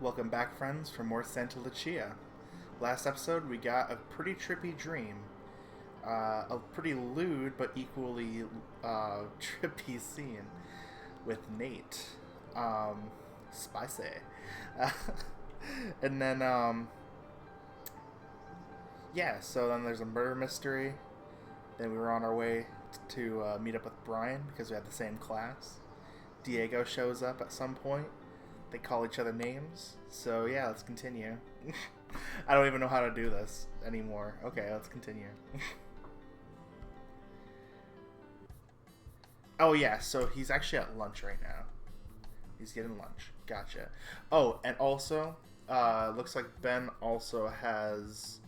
Welcome back, friends, for more Santa Lucia. Last episode, we got a pretty trippy dream. A pretty lewd but equally trippy scene with Nate. Spicy. And then, so then there's a murder mystery. Then we were on our way to meet up with Brian because we had the same class. Diego shows up at some point. They call each other names. So yeah, let's continue. I don't even know how to do this anymore. Okay, let's continue. Oh yeah, so he's actually at lunch right now. He's getting lunch. Gotcha. Oh, and also, looks like Ben also has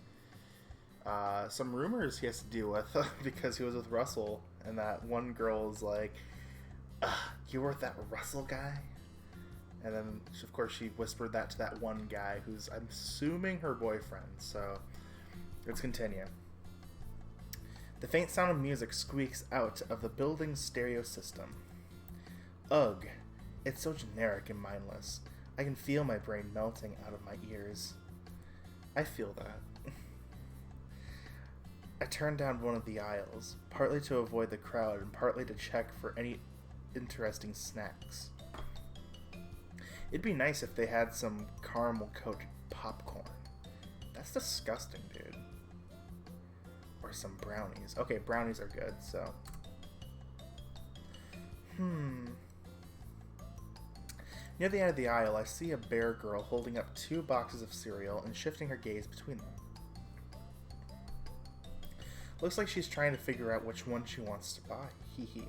some rumors he has to deal with because he was with Russell, and that one girl is like, "You were with that Russell guy?" And then, of course, she whispered that to that one guy who's, I'm assuming, her boyfriend. So, let's continue. The faint sound of music squeaks out of the building's stereo system. Ugh, it's so generic and mindless. I can feel my brain melting out of my ears. I feel that. I turn down one of the aisles, partly to avoid the crowd and partly to check for any interesting snacks. It'd be nice if they had some caramel-coated popcorn. That's disgusting, dude. Or some brownies. Okay, brownies are good, so. Near the end of the aisle, I see a bear girl holding up 2 boxes of cereal and shifting her gaze between them. Looks like she's trying to figure out which one she wants to buy. Hee hee.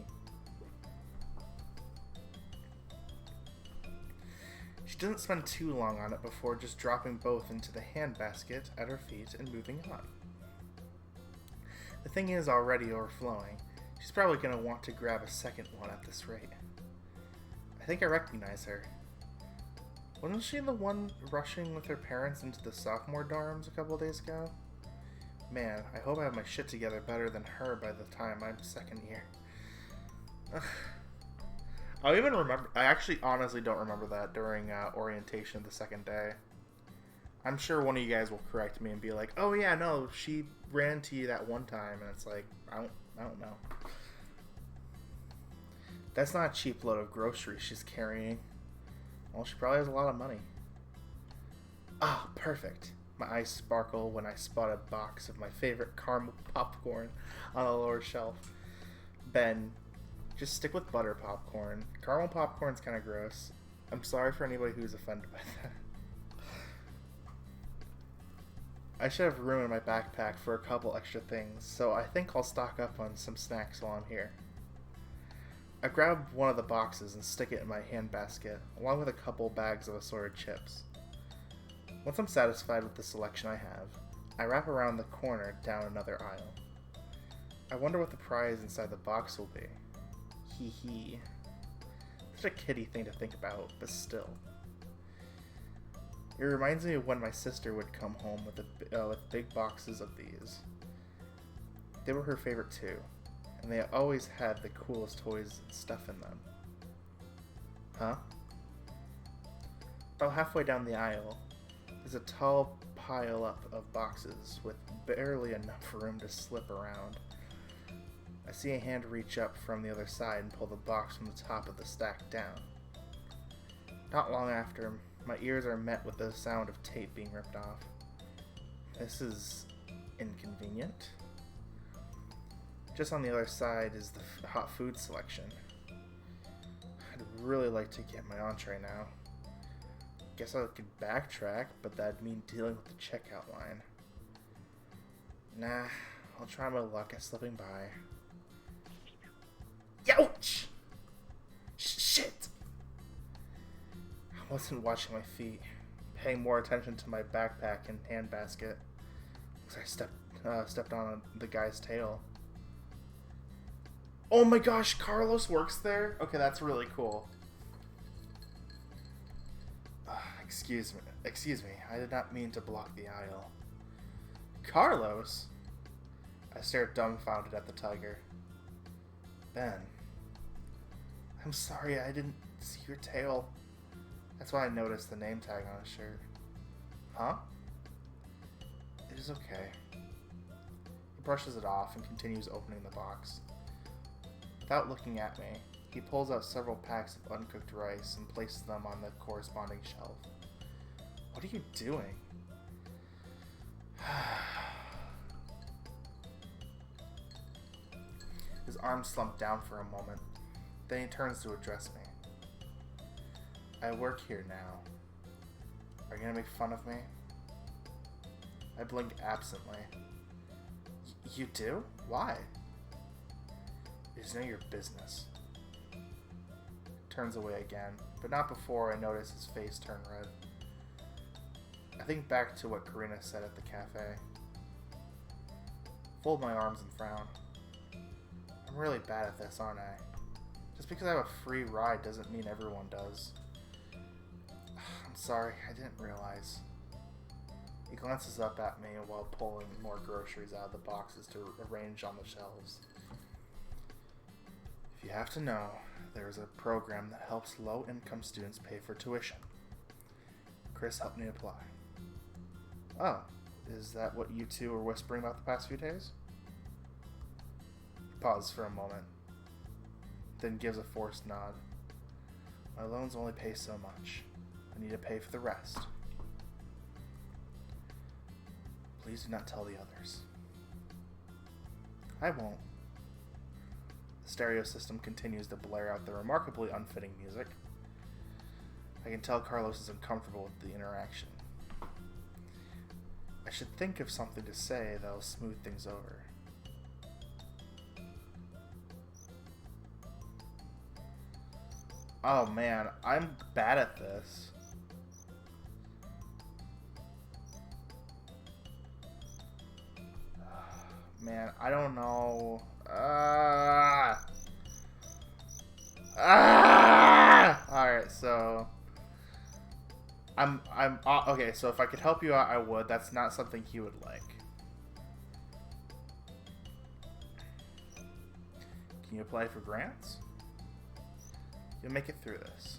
She doesn't spend too long on it before just dropping both into the handbasket at her feet and moving on. The thing is already overflowing. She's probably going to want to grab a second one at this rate. I think I recognize her. Wasn't she the one rushing with her parents into the sophomore dorms a couple days ago? Man, I hope I have my shit together better than her by the time I'm second year. I actually honestly don't remember that during orientation the second day. I'm sure one of you guys will correct me and be like, oh yeah, no, she ran to you that one time, and it's like, I don't know. That's not a cheap load of groceries she's carrying. Well, she probably has a lot of money. Ah, perfect. My eyes sparkle when I spot a box of my favorite caramel popcorn on the lower shelf. Ben, just stick with butter popcorn. Caramel popcorn's kind of gross. I'm sorry for anybody who's offended by that. I should have room in my backpack for a couple extra things, so I think I'll stock up on some snacks while I'm here. I grab one of the boxes and stick it in my handbasket, along with a couple bags of assorted chips. Once I'm satisfied with the selection I have, I wrap around the corner down another aisle. I wonder what the prize inside the box will be. Hee hee. Such a kiddie thing to think about, but still. It reminds me of when my sister would come home with big boxes of these. They were her favorite too, and they always had the coolest toys and stuff in them. Huh? About halfway down the aisle, there's a tall pile up of boxes with barely enough room to slip around. I see a hand reach up from the other side and pull the box from the top of the stack down. Not long after, my ears are met with the sound of tape being ripped off. This is inconvenient. Just on the other side is the hot food selection. I'd really like to get my entree now. Guess I could backtrack, but that'd mean dealing with the checkout line. Nah, I'll try my luck at slipping by. Ouch! Shit! I wasn't watching my feet, paying more attention to my backpack and handbasket, because I stepped on the guy's tail. Oh my gosh, Carlos works there? Okay, that's really cool. Excuse me, I did not mean to block the aisle. Carlos? I stared dumbfounded at the tiger. Ben. I'm sorry, I didn't see your tail. That's why I noticed the name tag on his shirt. Huh? It is okay. He brushes it off and continues opening the box. Without looking at me, he pulls out several packs of uncooked rice and places them on the corresponding shelf. What are you doing? His arms slump down for a moment. Then he turns to address me. I work here now. Are you gonna make fun of me? I blink absently. You do? Why? It is none of your business. Turns away again, but not before I notice his face turn red. I think back to what Karina said at the cafe. Fold my arms and frown. I'm really bad at this, aren't I? Just because I have a free ride doesn't mean everyone does. I'm sorry, I didn't realize. He glances up at me while pulling more groceries out of the boxes to arrange on the shelves. If you have to know, there is a program that helps low-income students pay for tuition. Chris helped me apply. Oh, is that what you two were whispering about the past few days? He pauses for a moment, then gives a forced nod. My loans only pay so much. I need to pay for the rest. Please do not tell the others. I won't. The stereo system continues to blare out the remarkably unfitting music. I can tell Carlos is uncomfortable with the interaction. I should think of something to say that'll smooth things over. Oh man, I'm bad at this. Man, I don't know. Alright, so okay, so if I could help you out, I would. That's not something he would like. Can you apply for grants? You'll make it through this.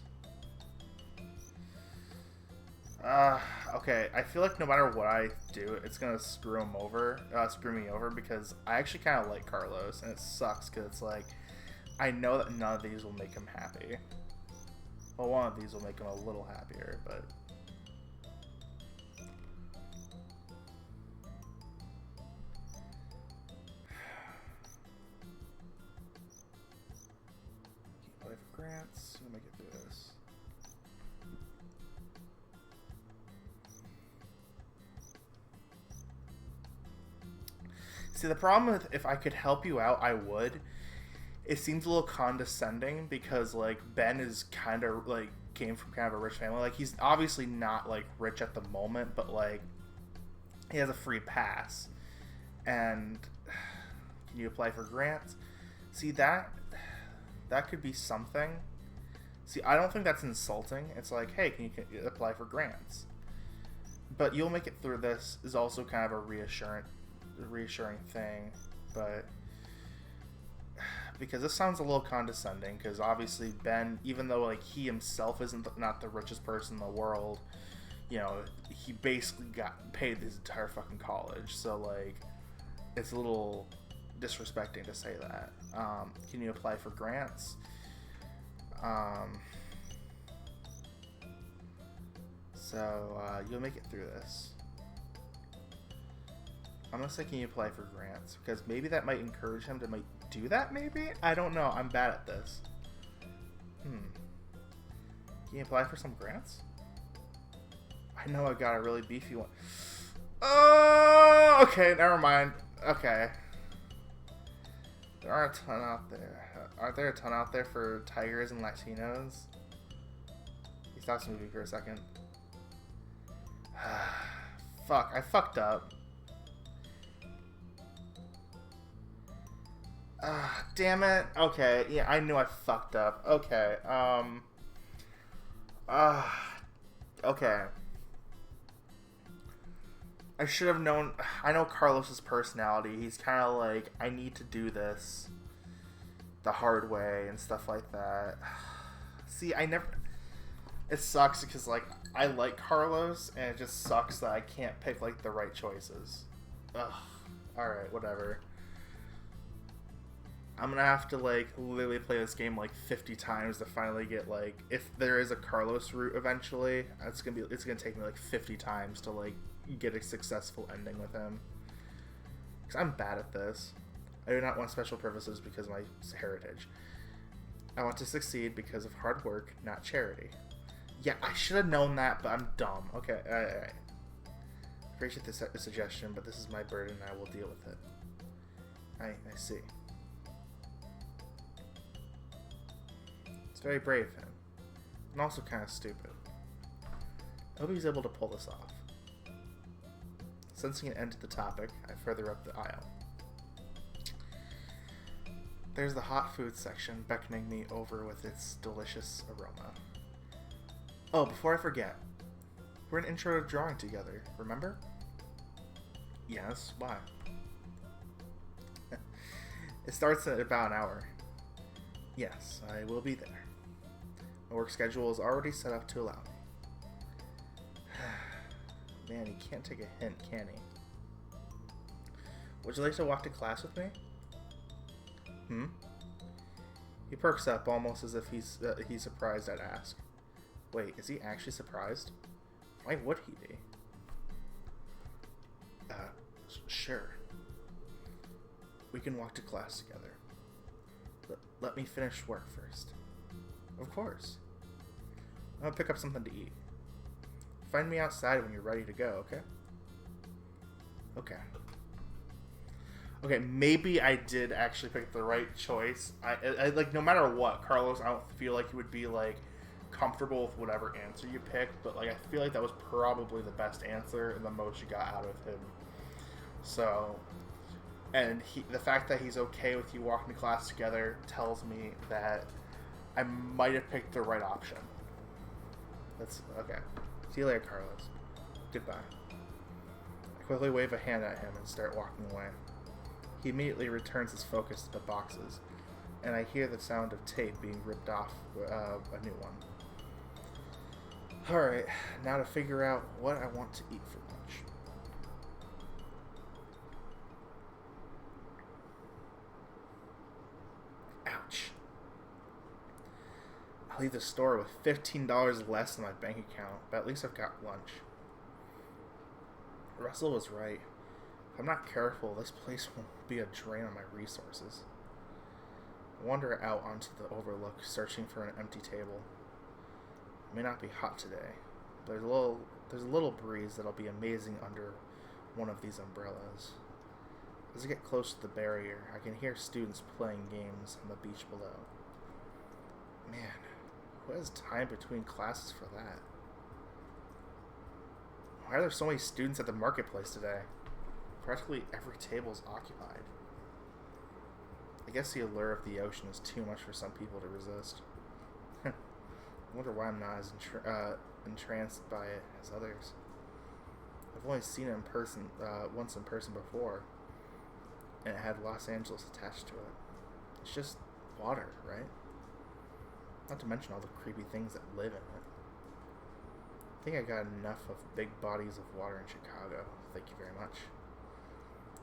Okay, I feel like no matter what I do, it's gonna screw me over, because I actually kind of like Carlos, and it sucks, because it's like, I know that none of these will make him happy. Well, one of these will make him a little happier, but... Apply for grants, we'll make it through this. See, the problem with if I could help you out, I would. It seems a little condescending because, like, Ben is kind of, like, came from kind of a rich family. Like, he's obviously not, like, rich at the moment, but, like, he has a free pass. And can you apply for grants? See, that could be something. See, I don't think that's insulting. It's like, hey, can you apply for grants? But you'll make it through this is also kind of a reassuring thing, but because this sounds a little condescending, because obviously Ben, even though like he himself isn't not the richest person in the world, you know, he basically got paid his entire fucking college, so like it's a little disrespecting to say that. Can you apply for grants? So you'll make it through this. I'm gonna say, can you apply for grants? Because maybe that might encourage him to do that, maybe? I don't know. I'm bad at this. Can you apply for some grants? I know I got a really beefy one. Oh, okay, never mind. Okay. There are a ton out there. Aren't there a ton out there for tigers and Latinos? He stops moving for a second. Fuck, I fucked up. Damn it. Okay, yeah, I knew I fucked up. Okay, okay. I should have known. I know Carlos's personality. He's kind of like, I need to do this the hard way and stuff like that. See, It sucks because, like, I like Carlos, and it just sucks that I can't pick, like, the right choices. Ugh. Alright, whatever. I'm gonna have to, like, literally play this game, like, 50 times to finally get, like, if there is a Carlos route eventually, it's gonna take me, like, 50 times to, like, get a successful ending with him. Because I'm bad at this. I do not want special privileges because of my heritage. I want to succeed because of hard work, not charity. Yeah, I should have known that, but I'm dumb. Okay, alright. Appreciate the suggestion, but this is my burden and I will deal with it. I see. It's very brave of him. And also kind of stupid. I hope he's able to pull this off. Sensing an end to the topic, I further up the aisle. There's the hot food section beckoning me over with its delicious aroma. Oh, before I forget, we're in intro to drawing together, remember? Yes, why? It starts in about an hour. Yes, I will be there. My work schedule is already set up to allow me. Man, he can't take a hint, can he? Would you like to walk to class with me? He perks up almost as if he's surprised I'd ask. Wait, is he actually surprised? Why would he be? Sure. We can walk to class together. Let me finish work first. Of course. I'm gonna pick up something to eat. Find me outside when you're ready to go, okay? Okay. Okay, maybe I did actually pick the right choice. I like, no matter what, Carlos, I don't feel like he would be, like, comfortable with whatever answer you picked, but, like, I feel like that was probably the best answer and the most you got out of him. So, and the fact that he's okay with you walking to class together tells me that I might have picked the right option. That's okay. See you later, Carlos. Goodbye. I quickly wave a hand at him and start walking away. He immediately returns his focus to the boxes, and I hear the sound of tape being ripped off a new one. Alright, now to figure out what I want to eat for lunch. Ouch. I'll leave the store with $15 less in my bank account, but at least I've got lunch. Russell was right. If I'm not careful, this place will be a drain on my resources. I wander out onto the overlook, searching for an empty table. It may not be hot today, but there's a little breeze that'll be amazing under one of these umbrellas. As I get close to the barrier, I can hear students playing games on the beach below. Man, who has time between classes for that? Why are there so many students at the marketplace today? Practically every table is occupied. I guess the allure of the ocean is too much for some people to resist. I wonder why I'm not as entranced by it as others. I've only seen it in person once in person before, and it had Los Angeles attached to it. It's just water, right? Not to mention all the creepy things that live in it. I think I got enough of big bodies of water in Chicago. Thank you very much.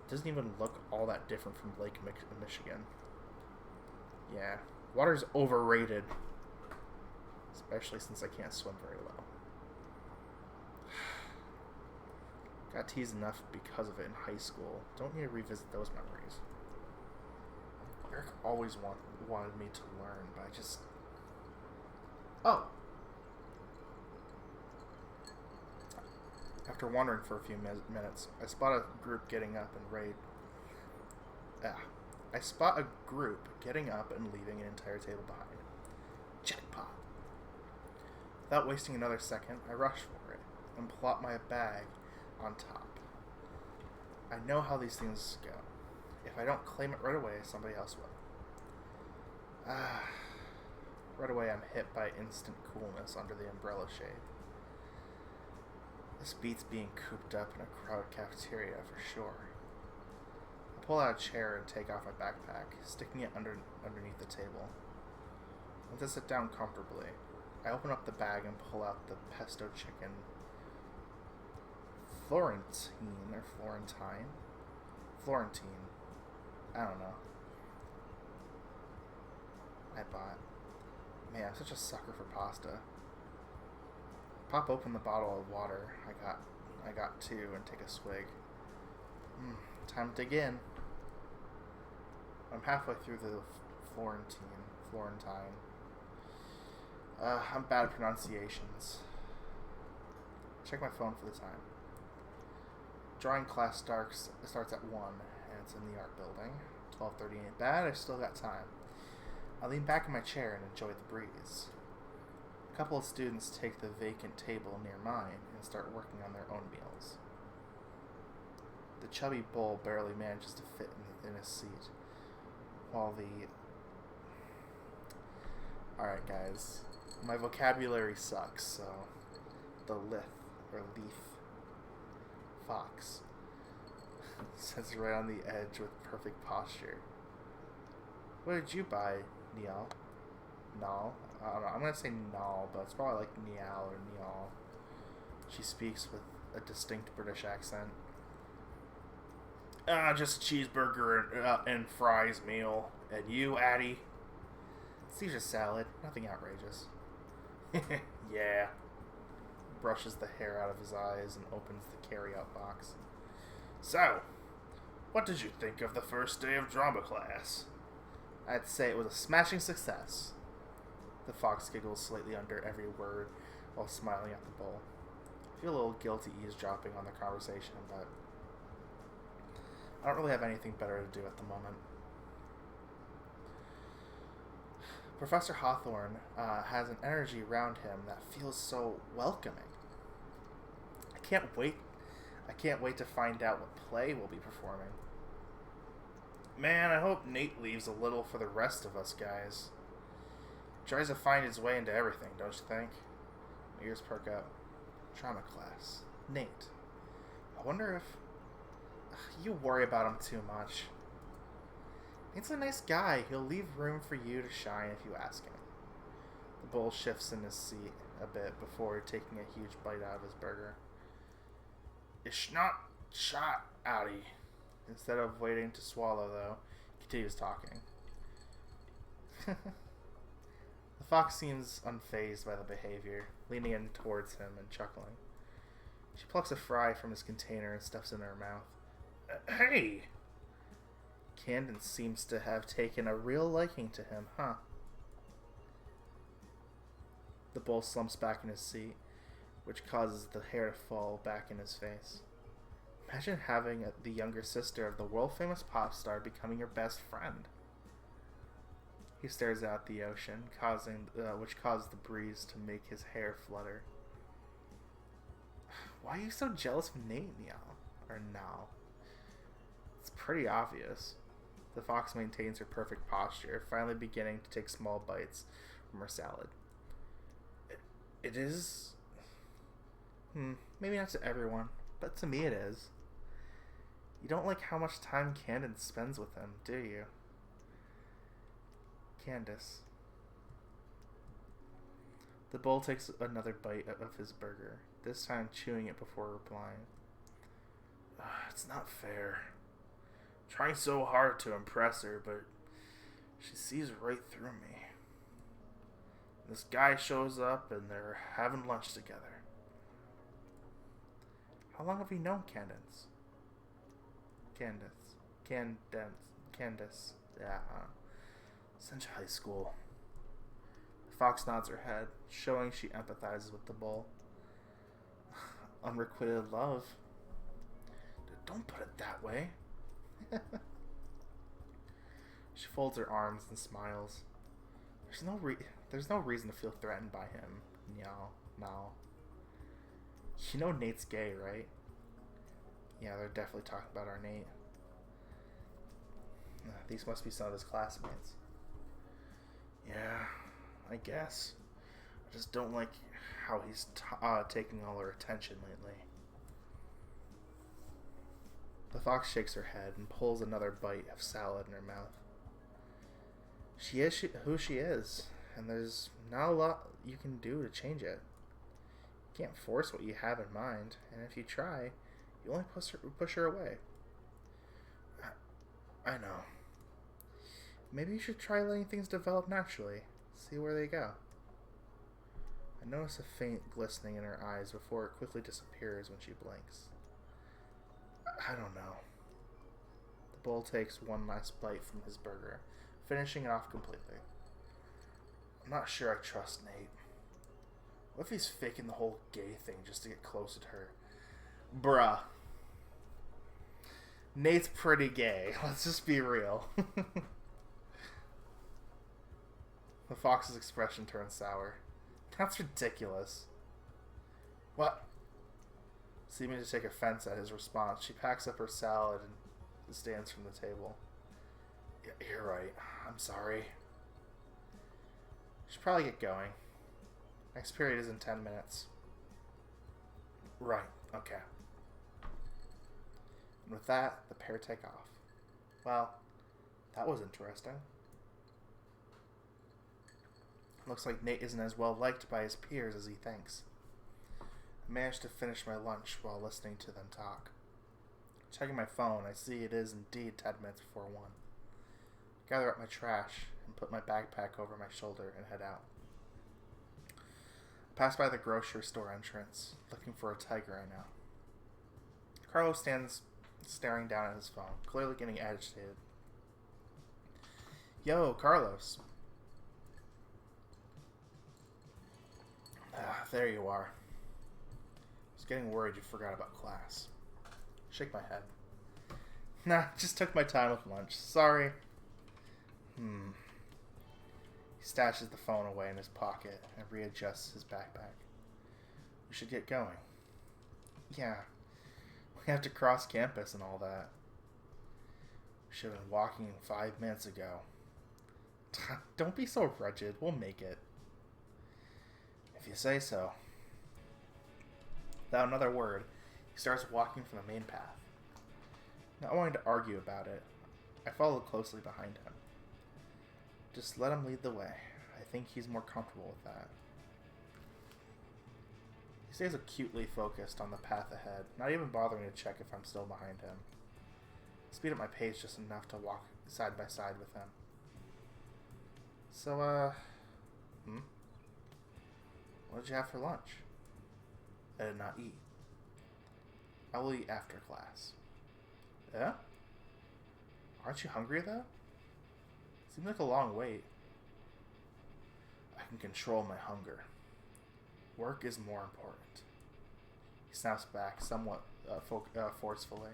It doesn't even look all that different from Lake Michigan. Yeah, water's overrated. Especially since I can't swim very well. Got teased enough because of it in high school. Don't need to revisit those memories. Eric always wanted me to learn, but I just... Oh! After wandering for a few minutes, I spot a group getting up and I spot a group getting up and leaving an entire table behind. Jackpot! Without wasting another second, I rush for it and plop my bag on top. I know how these things go. If I don't claim it right away, somebody else will. Right away I'm hit by instant coolness under the umbrella shade. This beats being cooped up in a crowded cafeteria for sure. I pull out a chair and take off my backpack, sticking it underneath the table. Once I sit down comfortably, I open up the bag and pull out the pesto chicken. Florentine. I don't know. I bought. Man, I'm such a sucker for pasta. Pop open the bottle of water. I got two and take a swig. Time to dig in. I'm halfway through the Florentine. I'm bad at pronunciations. Check my phone for the time. Drawing class starts at 1, and it's in the art building. 12:30 ain't bad, I still got time. I lean back in my chair and enjoy the breeze. A couple of students take the vacant table near mine and start working on their own meals. The chubby bull barely manages to fit in his seat, while the... Alright guys, my vocabulary sucks, so the leaf fox sits right on the edge with perfect posture. What did you buy, Niall? Nal? I don't know. I'm gonna say Nal, but it's probably like Niall or Niall. She speaks with a distinct British accent. Just a cheeseburger and fries meal. And you, Addie? Caesar salad. Nothing outrageous. Yeah. Brushes the hair out of his eyes and opens the carry-out box. So, what did you think of the first day of drama class? I'd say it was a smashing success. The fox giggles slightly under every word while smiling at the bull. I feel a little guilty eavesdropping on the conversation, but I don't really have anything better to do at the moment. Professor Hawthorne has an energy around him that feels so welcoming. I can't wait to find out what play we'll be performing. Man, I hope Nate leaves a little for the rest of us guys. Tries to find his way into everything, don't you think? My ears perk up. Drama class. Nate. I wonder if... You worry about him too much. Nate's a nice guy. He'll leave room for you to shine if you ask him. The bull shifts in his seat a bit before taking a huge bite out of his burger. It's not shot, Addie. Instead of waiting to swallow, though, he continues talking. The fox seems unfazed by the behavior, leaning in towards him and chuckling. She plucks a fry from his container and stuffs it in her mouth. Hey! Camden seems to have taken a real liking to him, huh? The bull slumps back in his seat, which causes the hair to fall back in his face. Imagine having the younger sister of the world-famous pop star becoming your best friend. He stares out at the ocean, which caused the breeze to make his hair flutter. Why are you so jealous of Nate, Niall? Or Nal? It's pretty obvious. The fox maintains her perfect posture, finally beginning to take small bites from her salad. It is... maybe not to everyone, but to me it is. You don't like how much time Camden spends with him, do you? Candace. The bull takes another bite of his burger, this time chewing it before replying. It's not fair. I'm trying so hard to impress her, but she sees right through me. This guy shows up and they're having lunch together. How long have you known Candace? Candace. Yeah, since high school. The fox nods her head, showing she empathizes with the bull. Unrequited love. Don't put it that way. She folds her arms and smiles. There's no reason to feel threatened by him. No. You know Nate's gay, right? Yeah, they're definitely talking about our Nate. These must be some of his classmates. Yeah, I guess. I just don't like how he's taking all our attention lately. The fox shakes her head and pulls another bite of salad in her mouth. She is who she is, and there's not a lot you can do to change it. You can't force what you have in mind, and if you try, you only push her away. I know. Maybe you should try letting things develop naturally. See where they go. I notice a faint glistening in her eyes before it quickly disappears when she blinks. I don't know. The bull takes one last bite from his burger, finishing it off completely. I'm not sure I trust Nate. What if he's faking the whole gay thing just to get closer to her? Bruh. Nate's pretty gay. Let's just be real. The fox's expression turns sour. That's ridiculous. What? Seeming to take offense at his response, she packs up her salad and stands from the table. Yeah, you're right. I'm sorry. Should probably get going. Next period is in 10 minutes. Right, okay. And with that, the pair take off. Well, that was interesting. Looks like Nate isn't as well liked by his peers as he thinks. I managed to finish my lunch while listening to them talk. Checking my phone, I see it is indeed 10 minutes before 1. Gather up my trash and put my backpack over my shoulder and head out. I pass by the grocery store entrance, looking for a tiger I know. Carlos stands staring down at his phone, clearly getting agitated. Yo, Carlos. Ah, there you are. I was getting worried you forgot about class. Shake my head. Nah, just took my time with lunch. Sorry. He stashes the phone away in his pocket and readjusts his backpack. We should get going. Yeah. We have to cross campus and all that. We should have been walking 5 minutes ago. Don't be so rigid. We'll make it. If you say so. Without another word, he starts walking from the main path. Not wanting to argue about it, I follow closely behind him. Just let him lead the way. I think he's more comfortable with that. He stays acutely focused on the path ahead, not even bothering to check if I'm still behind him. I speed up my pace just enough to walk side by side with him. So, what did you have for lunch? I did not eat. I will eat after class. Yeah? Aren't you hungry, though? Seems like a long wait. I can control my hunger. Work is more important. He snaps back somewhat forcefully.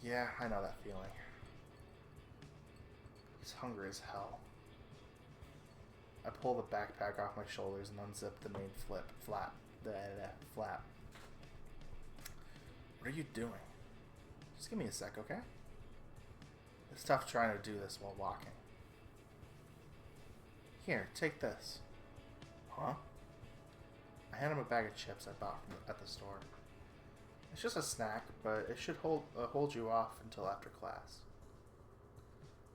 Yeah, I know that feeling. He's hungry as hell. I pull the backpack off my shoulders and unzip the main flap. What are you doing? Just give me a sec, okay? It's tough trying to do this while walking. Here, take this. Huh? I hand him a bag of chips I bought at the store. It's just a snack, but it should hold you off until after class.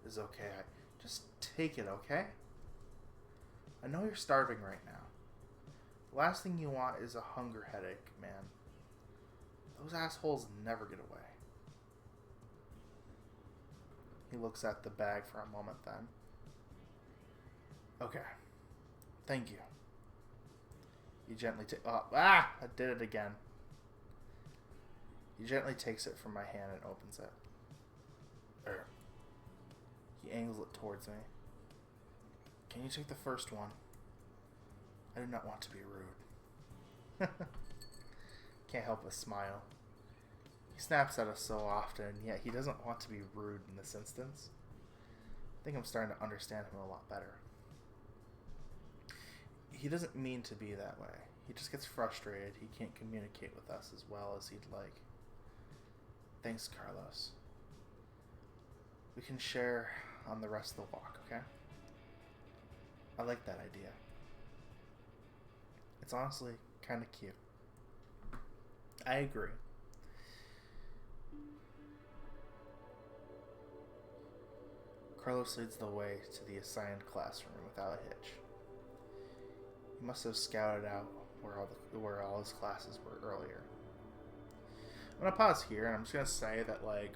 It's okay. Just take it, okay? I know you're starving right now. The last thing you want is a hunger headache, man. Those assholes never get away. He looks at the bag for a moment then. Okay. Thank you. He gently I did it again. He gently takes it from my hand and opens it. He angles it towards me. Can you take the first one? I do not want to be rude. Can't help but smile. He snaps at us so often, yet he doesn't want to be rude in this instance. I think I'm starting to understand him a lot better. He doesn't mean to be that way. He just gets frustrated he can't communicate with us as well as he'd like. Thanks, Carlos. We can share on the rest of the walk, okay? I like that idea. It's honestly kind of cute. I agree. Carlos leads the way to the assigned classroom without a hitch. He must have scouted out where all his classes were earlier. I'm gonna pause here, and I'm just gonna say that, like,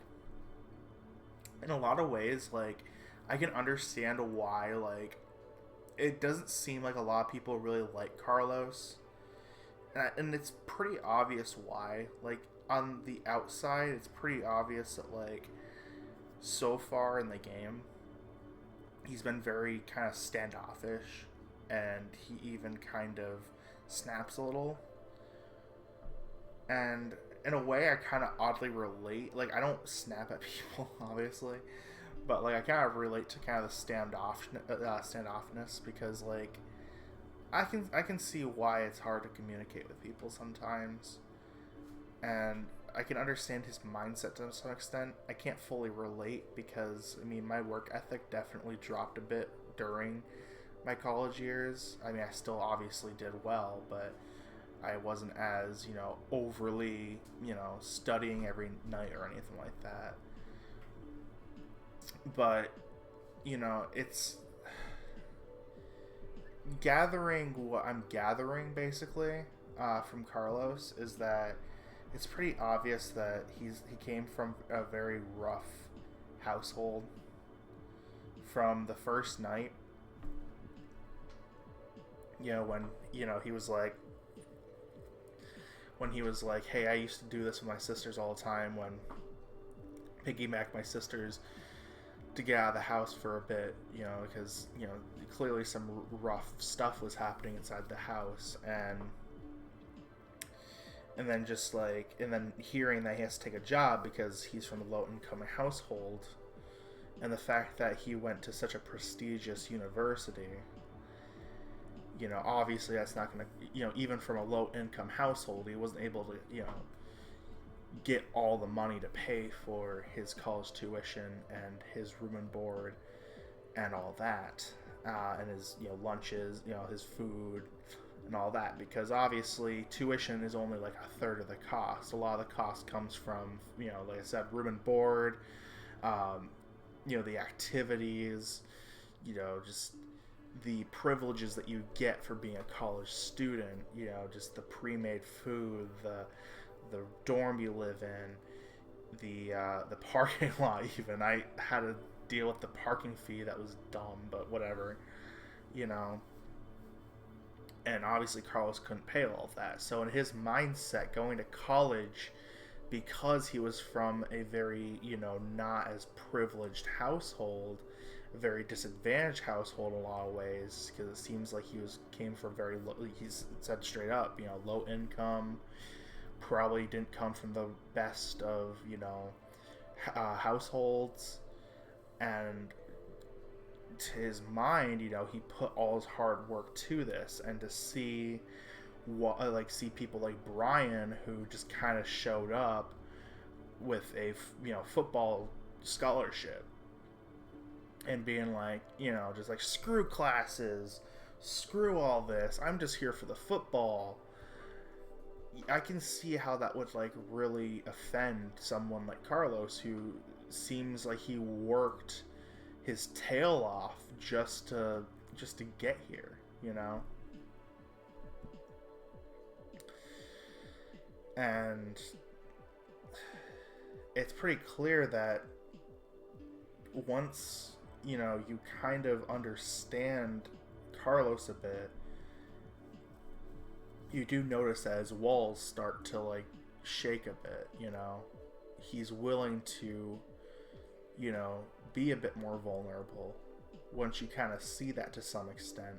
in a lot of ways, like, I can understand why, like, it doesn't seem like a lot of people really like Carlos, and it's pretty obvious why. Like, on the outside, it's pretty obvious that, like, so far in the game, he's been very kind of standoffish, and he even kind of snaps a little. And in a way, I kind of oddly relate. Like, I don't snap at people, obviously, but, like, I kind of relate to kind of the standoffness, because, like, I can see why it's hard to communicate with people sometimes, and I can understand his mindset to some extent. I can't fully relate because, I mean, my work ethic definitely dropped a bit during my college years. I mean, I still obviously did well, but I wasn't as, overly, studying every night or anything like that. But, it's gathering what I'm gathering, basically, from Carlos, is that it's pretty obvious that he came from a very rough household from the first night. When he was like, hey, I used to do this with my sisters all the time, when piggyback my sisters to get out of the house for a bit, because, clearly some rough stuff was happening inside the house, and then and then hearing that he has to take a job because he's from a low-income household, and the fact that he went to such a prestigious university, obviously that's not going to, even from a low-income household, he wasn't able to, get all the money to pay for his college tuition and his room and board and all that, and his, lunches, his food and all that, because obviously tuition is only like a third of the cost. A lot of the cost comes from, like I said, room and board, the activities, just the privileges that you get for being a college student, just the pre-made food, the dorm you live in, the parking lot. Even I had to deal with the parking fee that was dumb, but whatever, and obviously Carlos couldn't pay all of that. So in his mindset, going to college, because he was from a very, not as privileged household, a very disadvantaged household in a lot of ways, because it seems like came from very low, he's said straight up, low income, probably didn't come from the best of, households, and to his mind, he put all his hard work to this, and to see see people like Brian, who just kind of showed up with a, football scholarship, and being like, just like, screw classes, screw all this, I'm just here for the football. I can see how that would, like, really offend someone like Carlos, who seems like he worked his tail off just to get here, and it's pretty clear that once, you kind of understand Carlos a bit, you do notice that his walls start to, like, shake a bit, he's willing to, be a bit more vulnerable. Once you kind of see that to some extent,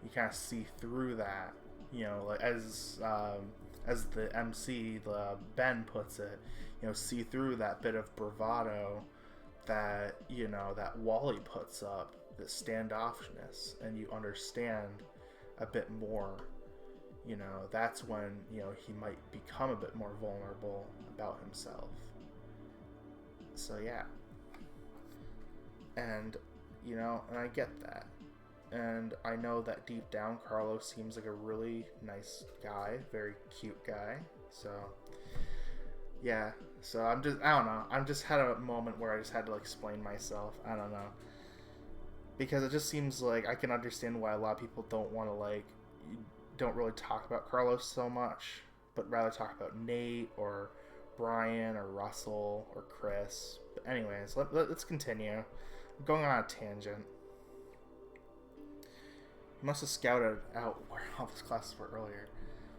you kind of see through that, like, as the MC, Ben puts it, see through that bit of bravado that, that Wally puts up, the standoffishness, and you understand a bit more. That's when, he might become a bit more vulnerable about himself. So yeah. And, and I get that. And I know that deep down, Carlos seems like a really nice guy, very cute guy. So Yeah, so I don't know. I'm just had a moment where I just had to like explain myself. I don't know. Because it just seems like I can understand why a lot of people don't want to don't really talk about Carlos so much, but rather talk about Nate or Brian or Russell or Chris. But anyways, let's continue. I'm going on a tangent. He must have scouted out where all these classes were earlier.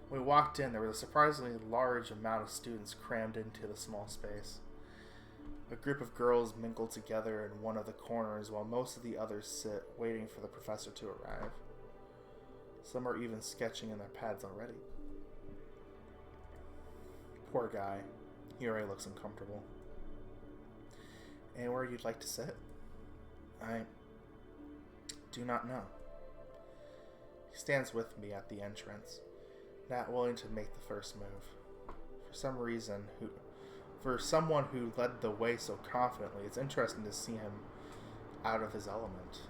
When we walked in, there was a surprisingly large amount of students crammed into the small space. A group of girls mingle together in one of the corners while most of the others sit, waiting for the professor to arrive. Some are even sketching in their pads already. Poor guy. He already looks uncomfortable. Anywhere you'd like to sit? I do not know. He stands with me at the entrance, not willing to make the first move. For someone who led the way so confidently, it's interesting to see him out of his element.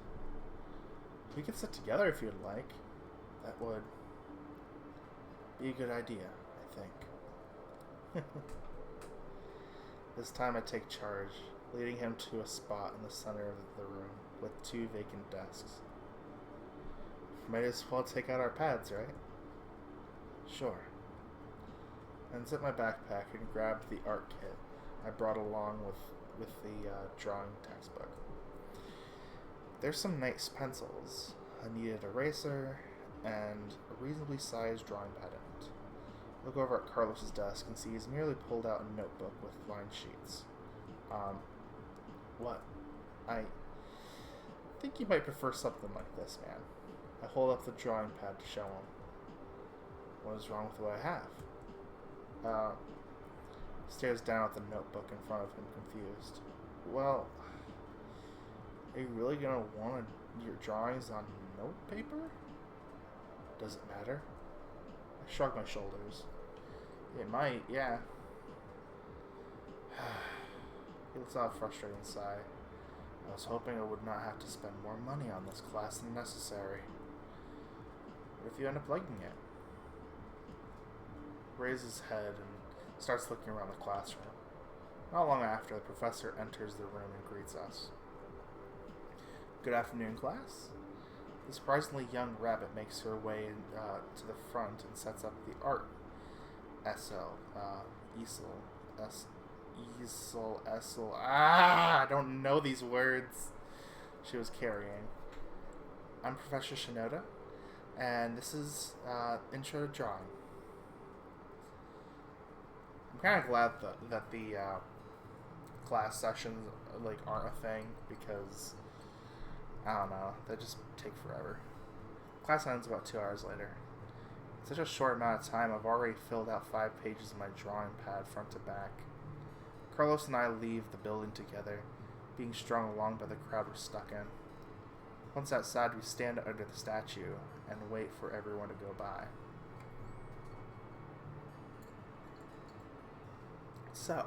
We could sit together if you'd like. That would be a good idea, I think. This time I take charge, leading him to a spot in the center of the room with 2 vacant desks. Might as well take out our pads, right? Sure. I unzipped my backpack and grabbed the art kit I brought along with the drawing textbook. There's some nice pencils, a needed eraser, and a reasonably sized drawing pad in it. Look over at Carlos's desk and see he's merely pulled out a notebook with lined sheets. What? I think you might prefer something like this, man. I hold up the drawing pad to show him. What is wrong with what I have? Stares down at the notebook in front of him, confused. Well, are you really gonna want your drawings on note paper? Does it matter? I shrug my shoulders. It might, yeah. He lets out a frustrating sigh. I was hoping I would not have to spend more money on this class than necessary. What if you end up liking it? Raises his head and starts looking around the classroom. Not long after, the professor enters the room and greets us. Good afternoon, class. The surprisingly young rabbit makes her way to the front and sets up the art I don't know these words she was carrying. I'm Professor Shinoda, and this is Intro to Drawing. I'm kind of glad that the class sessions aren't a thing, because I don't know, they just take forever. Class ends about 2 hours later. In such a short amount of time, I've already filled out 5 pages of my drawing pad front to back. Carlos and I leave the building together, being strung along by the crowd we're stuck in. Once outside, we stand under the statue and wait for everyone to go by. So,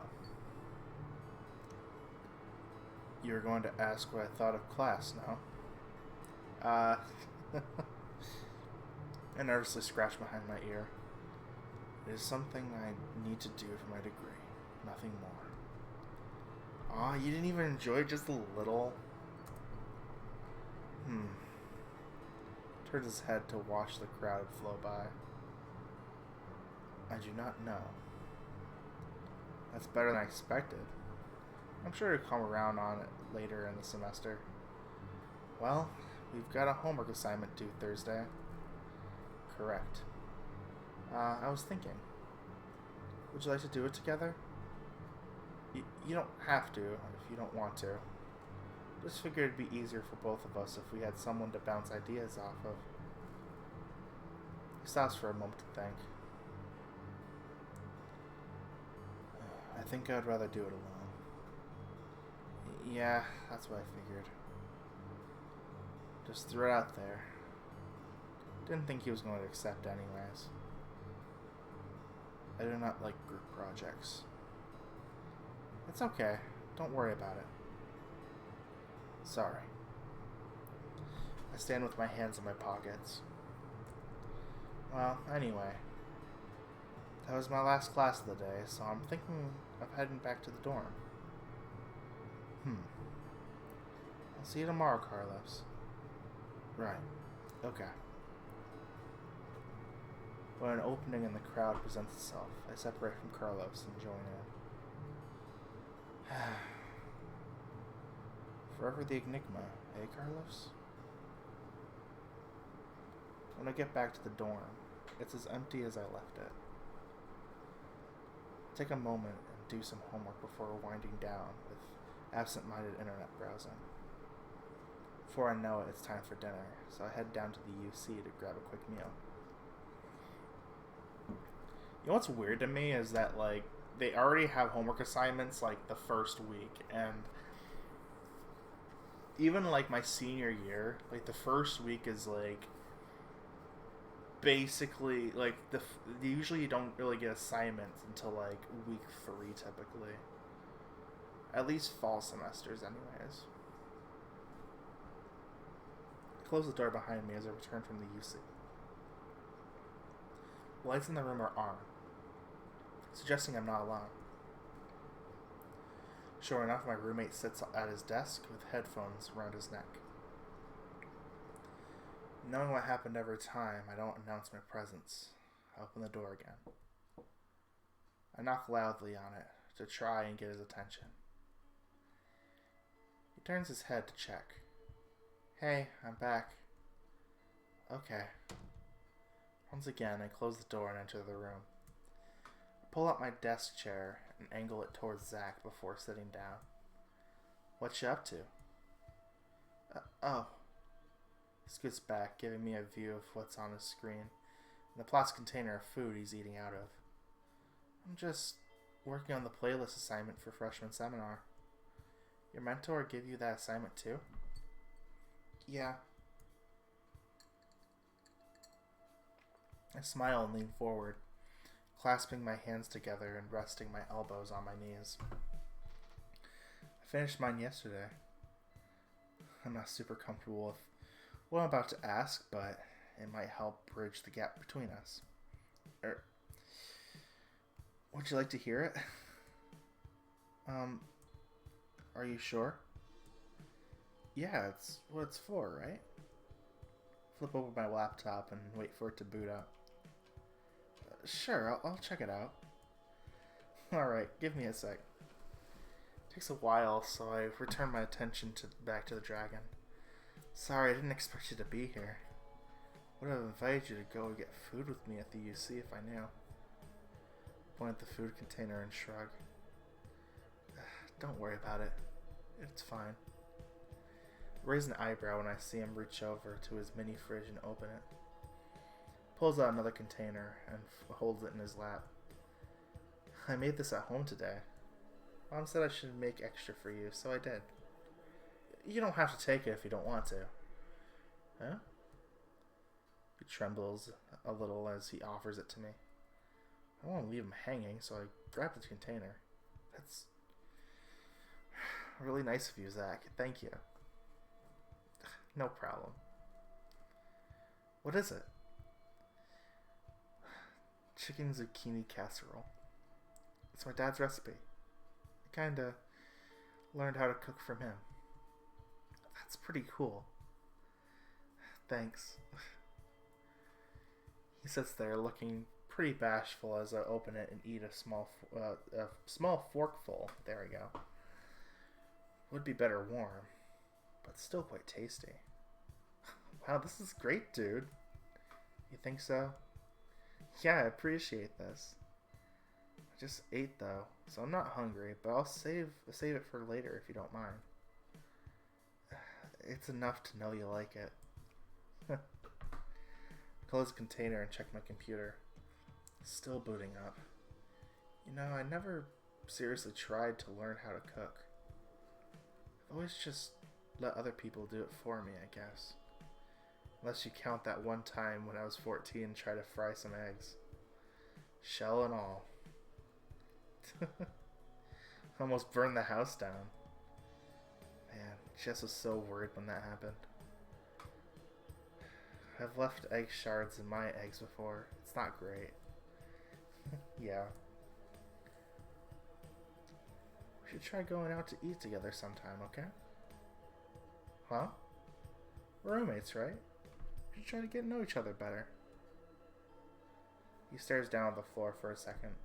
you're going to ask what I thought of class, no? I nervously scratch behind my ear. It is something I need to do for my degree, nothing more. Aw, you didn't even enjoy it just a little? Turns his head to watch the crowd flow by. I do not know. That's better than I expected. I'm sure to come around on it later in the semester. Well, we've got a homework assignment due Thursday. Correct. I was thinking, would you like to do it together? You don't have to if you don't want to. Just figured it'd be easier for both of us if we had someone to bounce ideas off of. He stops for a moment to think. I think I'd rather do it alone. Yeah, that's what I figured. Just threw it out there. Didn't think he was going to accept anyways. I do not like group projects. It's okay. Don't worry about it. Sorry. I stand with my hands in my pockets. Well, anyway. That was my last class of the day, so I'm thinking of heading back to the dorm. I'll see you tomorrow, Carlos. Right. Okay. When an opening in the crowd presents itself, I separate from Carlos and join in. Forever the enigma, eh, Carlos? When I get back to the dorm, it's as empty as I left it. Take a moment and do some homework before winding down with absent-minded internet browsing. Before I know it, it's time for dinner, so I head down to the UC to grab a quick meal. You know what's weird to me is that, like, they already have homework assignments, like, the first week, and even, like, my senior year, like, the first week is, like, basically, like, usually you don't really get assignments until, like, week 3, typically. At least fall semesters, anyways. I close the door behind me as I return from the UC. The lights in the room are on, suggesting I'm not alone. Sure enough, my roommate sits at his desk with headphones around his neck. Knowing what happened every time, I don't announce my presence. I open the door again. I knock loudly on it to try and get his attention. He turns his head to check. Hey, I'm back. Okay. Once again, I close the door and enter the room. I pull out my desk chair and angle it towards Zach before sitting down. What you up to? Oh. He scoots back, giving me a view of what's on his screen and the plastic container of food he's eating out of. I'm just working on the playlist assignment for freshman seminar. Your mentor give you that assignment too? Yeah. I smile and lean forward, clasping my hands together and resting my elbows on my knees. I finished mine yesterday. I'm not super comfortable with what I'm about to ask, but it might help bridge the gap between us. Would you like to hear it? Are you sure? Yeah, it's what it's for, right? Flip open my laptop and wait for it to boot up. Sure, I'll check it out. Alright, give me a sec. It takes a while, so I return my attention back to the dragon. Sorry, I didn't expect you to be here. Would have invited you to go and get food with me at the UC if I knew. Point at the food container and shrug. Don't worry about it. It's fine. Raise an eyebrow when I see him reach over to his mini fridge and open it. Pulls out another container and holds it in his lap. I made this at home today. Mom said I should make extra for you, so I did. You don't have to take it if you don't want to. Huh? He trembles a little as he offers it to me. I don't want to leave him hanging, so I grab the container. That's really nice of you, Zach. Thank you. No problem. What is it? Chicken zucchini casserole. It's my dad's recipe. I kinda learned how to cook from him. That's pretty cool. Thanks. He sits there looking pretty bashful as I open it and eat a small forkful. There we go. Would be better warm, but still quite tasty. Wow, this is great, dude. You think so? Yeah, I appreciate this. I just ate though, so I'm not hungry, but I'll save it for later if you don't mind. It's enough to know you like it. Close the container and check my computer. Still booting up. You know, I never seriously tried to learn how to cook. I've always just let other people do it for me, I guess. Unless you count that one time when I was 14 and tried to fry some eggs. Shell and all. Almost burned the house down. Man, Jess was so worried when that happened. I've left egg shards in my eggs before. It's not great. Yeah. We should try going out to eat together sometime, okay? Huh? We're roommates, right? We should try to get to know each other better. He stares down at the floor for a second.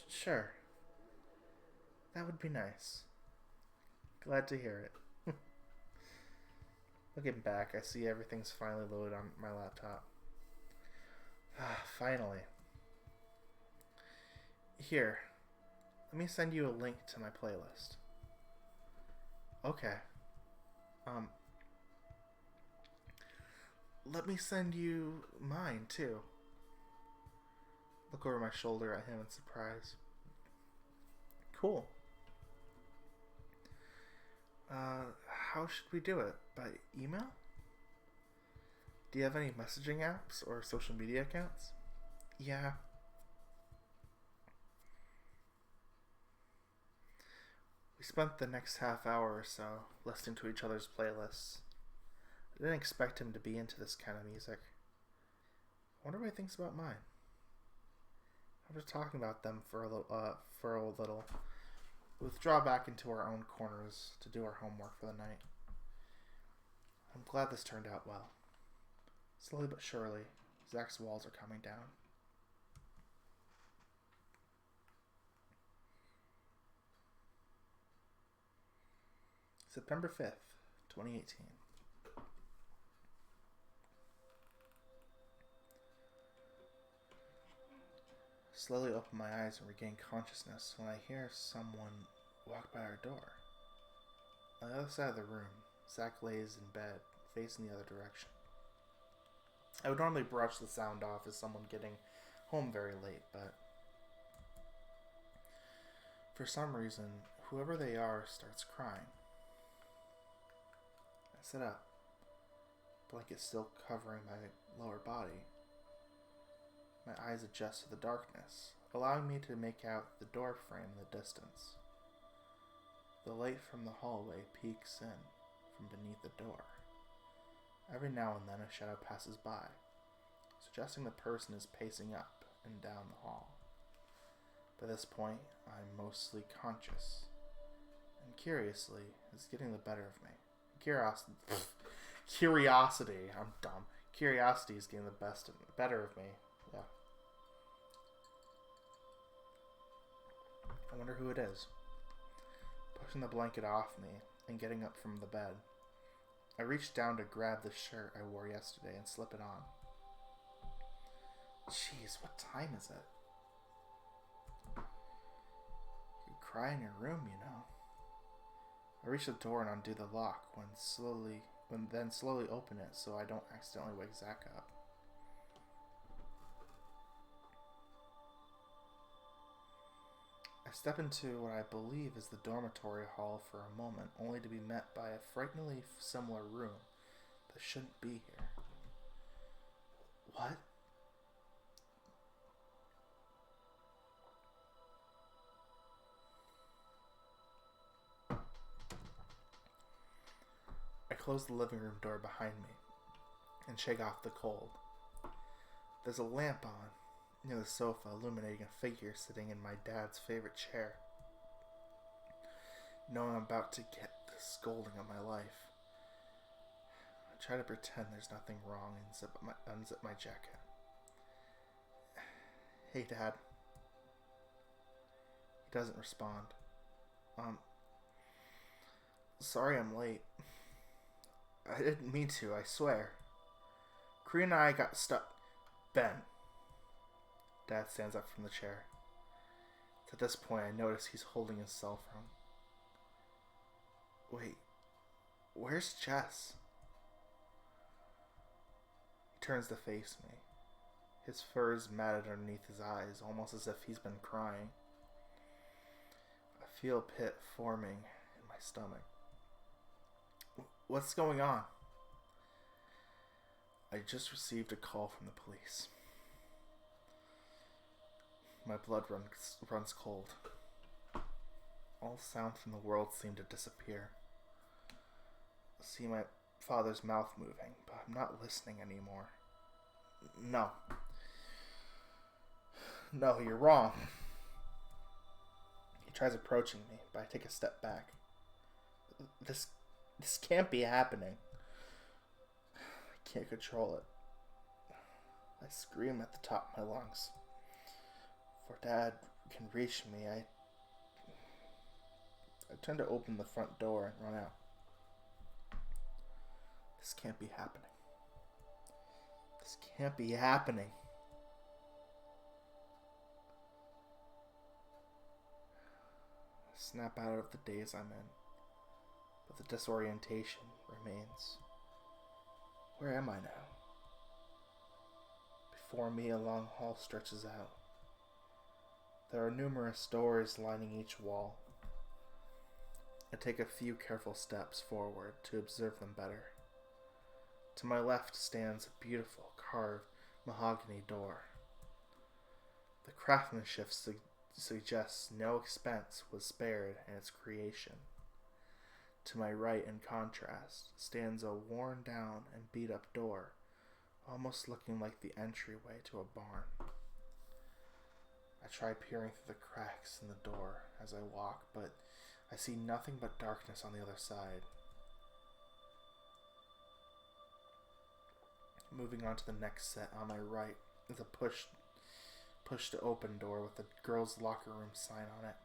Sure. That would be nice. Glad to hear it. Looking back, I see everything's finally loaded on my laptop. Finally. Here, let me send you a link to my playlist. Okay. Let me send you mine, too. Look over my shoulder at him in surprise. Cool. How should we do it? By email? Do you have any messaging apps or social media accounts? Yeah. We spent the next half hour or so listening to each other's playlists. I didn't expect him to be into this kind of music. I wonder what he thinks about mine. After talking about them for a little, we withdraw back into our own corners to do our homework for the night. I'm glad this turned out well. Slowly but surely, Zach's walls are coming down. September 5th, 2018. Slowly open my eyes and regain consciousness when I hear someone walk by our door. On the other side of the room, Zach lays in bed, facing the other direction. I would normally brush the sound off as someone getting home very late, but for some reason, whoever they are starts crying. I sit up, blanket still covering my lower body. My eyes adjust to the darkness, allowing me to make out the door frame in the distance. The light from the hallway peeks in from beneath the door. Every now and then a shadow passes by, suggesting the person is pacing up and down the hall. By this point, I'm mostly conscious, and curiously is getting the better of me. Curiosity. I'm dumb. Curiosity is getting the better of me. Yeah. I wonder who it is. Pushing the blanket off me and getting up from the bed, I reach down to grab the shirt I wore yesterday and slip it on. Jeez, what time is it? You cry in your room, you know. I reach the door and undo the lock then slowly open it so I don't accidentally wake Zach up. I step into what I believe is the dormitory hall for a moment, only to be met by a frighteningly similar room that shouldn't be here. What? I close the living room door behind me and shake off the cold. There's a lamp on near the sofa, illuminating a figure sitting in my dad's favorite chair. Knowing I'm about to get the scolding of my life, I try to pretend there's nothing wrong and unzip my jacket. Hey, Dad. He doesn't respond. Sorry I'm late. I didn't mean to, I swear. Korea and I got stuck. Ben. Dad stands up from the chair. At this point, I notice he's holding his cell phone. Wait, where's Jess? He turns to face me. His fur is matted underneath his eyes, almost as if he's been crying. I feel a pit forming in my stomach. What's going on? I just received a call from the police. My blood runs cold. All sound from the world seemed to disappear. I see my father's mouth moving, but I'm not listening anymore. No. No, you're wrong. He tries approaching me, but I take a step back. This this can't be happening. I can't control it. I scream at the top of my lungs. Before Dad can reach me, I turn to open the front door and run out. This can't be happening. This can't be happening. I snap out of the daze I'm in, but the disorientation remains. Where am I now? Before me, a long hall stretches out. There are numerous doors lining each wall. I take a few careful steps forward to observe them better. To my left stands a beautiful carved mahogany door. The craftsmanship suggests no expense was spared in its creation. To my right, in contrast, stands a worn down and beat up door, almost looking like the entryway to a barn. I try peering through the cracks in the door as I walk, but I see nothing but darkness on the other side. Moving on to the next set on my right is a push to open door with the girls' locker room sign on it.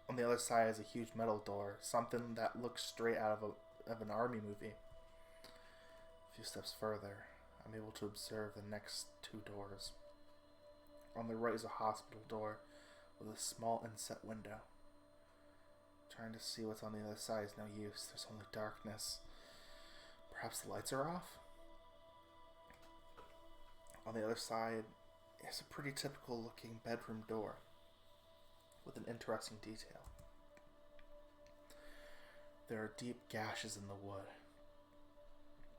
On the other side is a huge metal door, something that looks straight out of an army movie. A few steps further, I'm able to observe the next two doors. On the right is a hospital door with a small inset window. Trying to see what's on the other side is no use. There's only darkness. Perhaps the lights are off? On the other side is a pretty typical looking bedroom door with an interesting detail. There are deep gashes in the wood,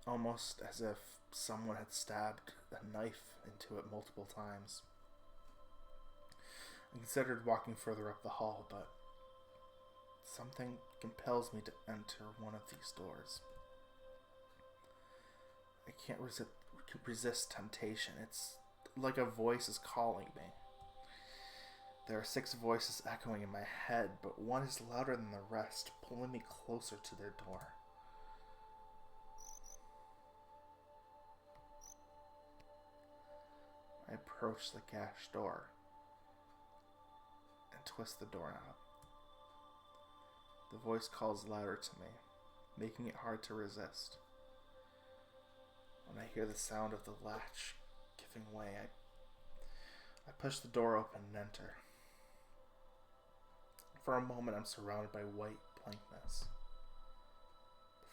almost as if someone had stabbed a knife into it multiple times. I considered walking further up the hall, but something compels me to enter one of these doors. I can't resist temptation. It's like a voice is calling me. There are 6 voices echoing in my head, but one is louder than the rest, pulling me closer to their door. I approach the gashed door and twist the doorknob. The voice calls louder to me, making it hard to resist. When I hear the sound of the latch giving way, I push the door open and enter. For a moment, I'm surrounded by white blankness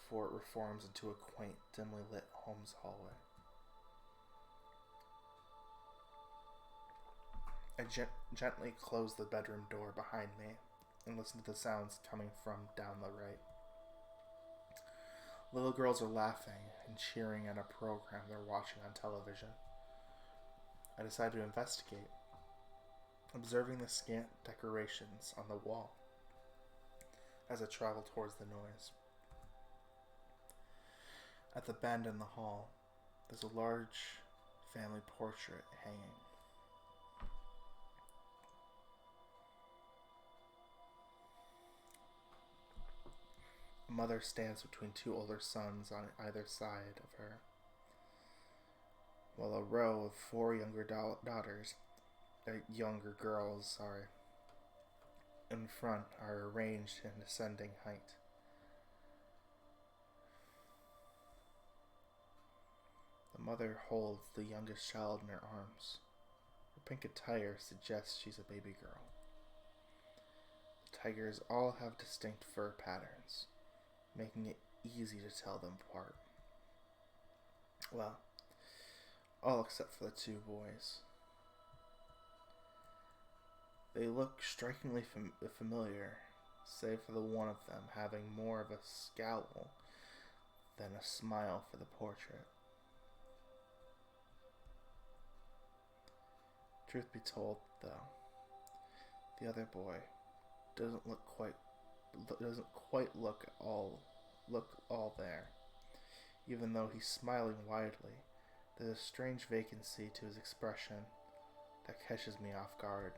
before it reforms into a quaint, dimly lit home's hallway. I gently close the bedroom door behind me and listen to the sounds coming from down the right. Little girls are laughing and cheering at a program they're watching on television. I decide to investigate, observing the scant decorations on the wall as I travel towards the noise. At the bend in the hall, there's a large family portrait hanging. A mother stands between 2 older sons on either side of her, while a row of 4 younger girls, in front are arranged in ascending height. The mother holds the youngest child in her arms. Her pink attire suggests she's a baby girl. The tigers all have distinct fur patterns, making it easy to tell them apart. Well, all except for the 2 boys. They look strikingly familiar, save for the one of them having more of a scowl than a smile for the portrait. Truth be told, though, the other boy doesn't quite look all there. Even though he's smiling widely, there's a strange vacancy to his expression that catches me off guard.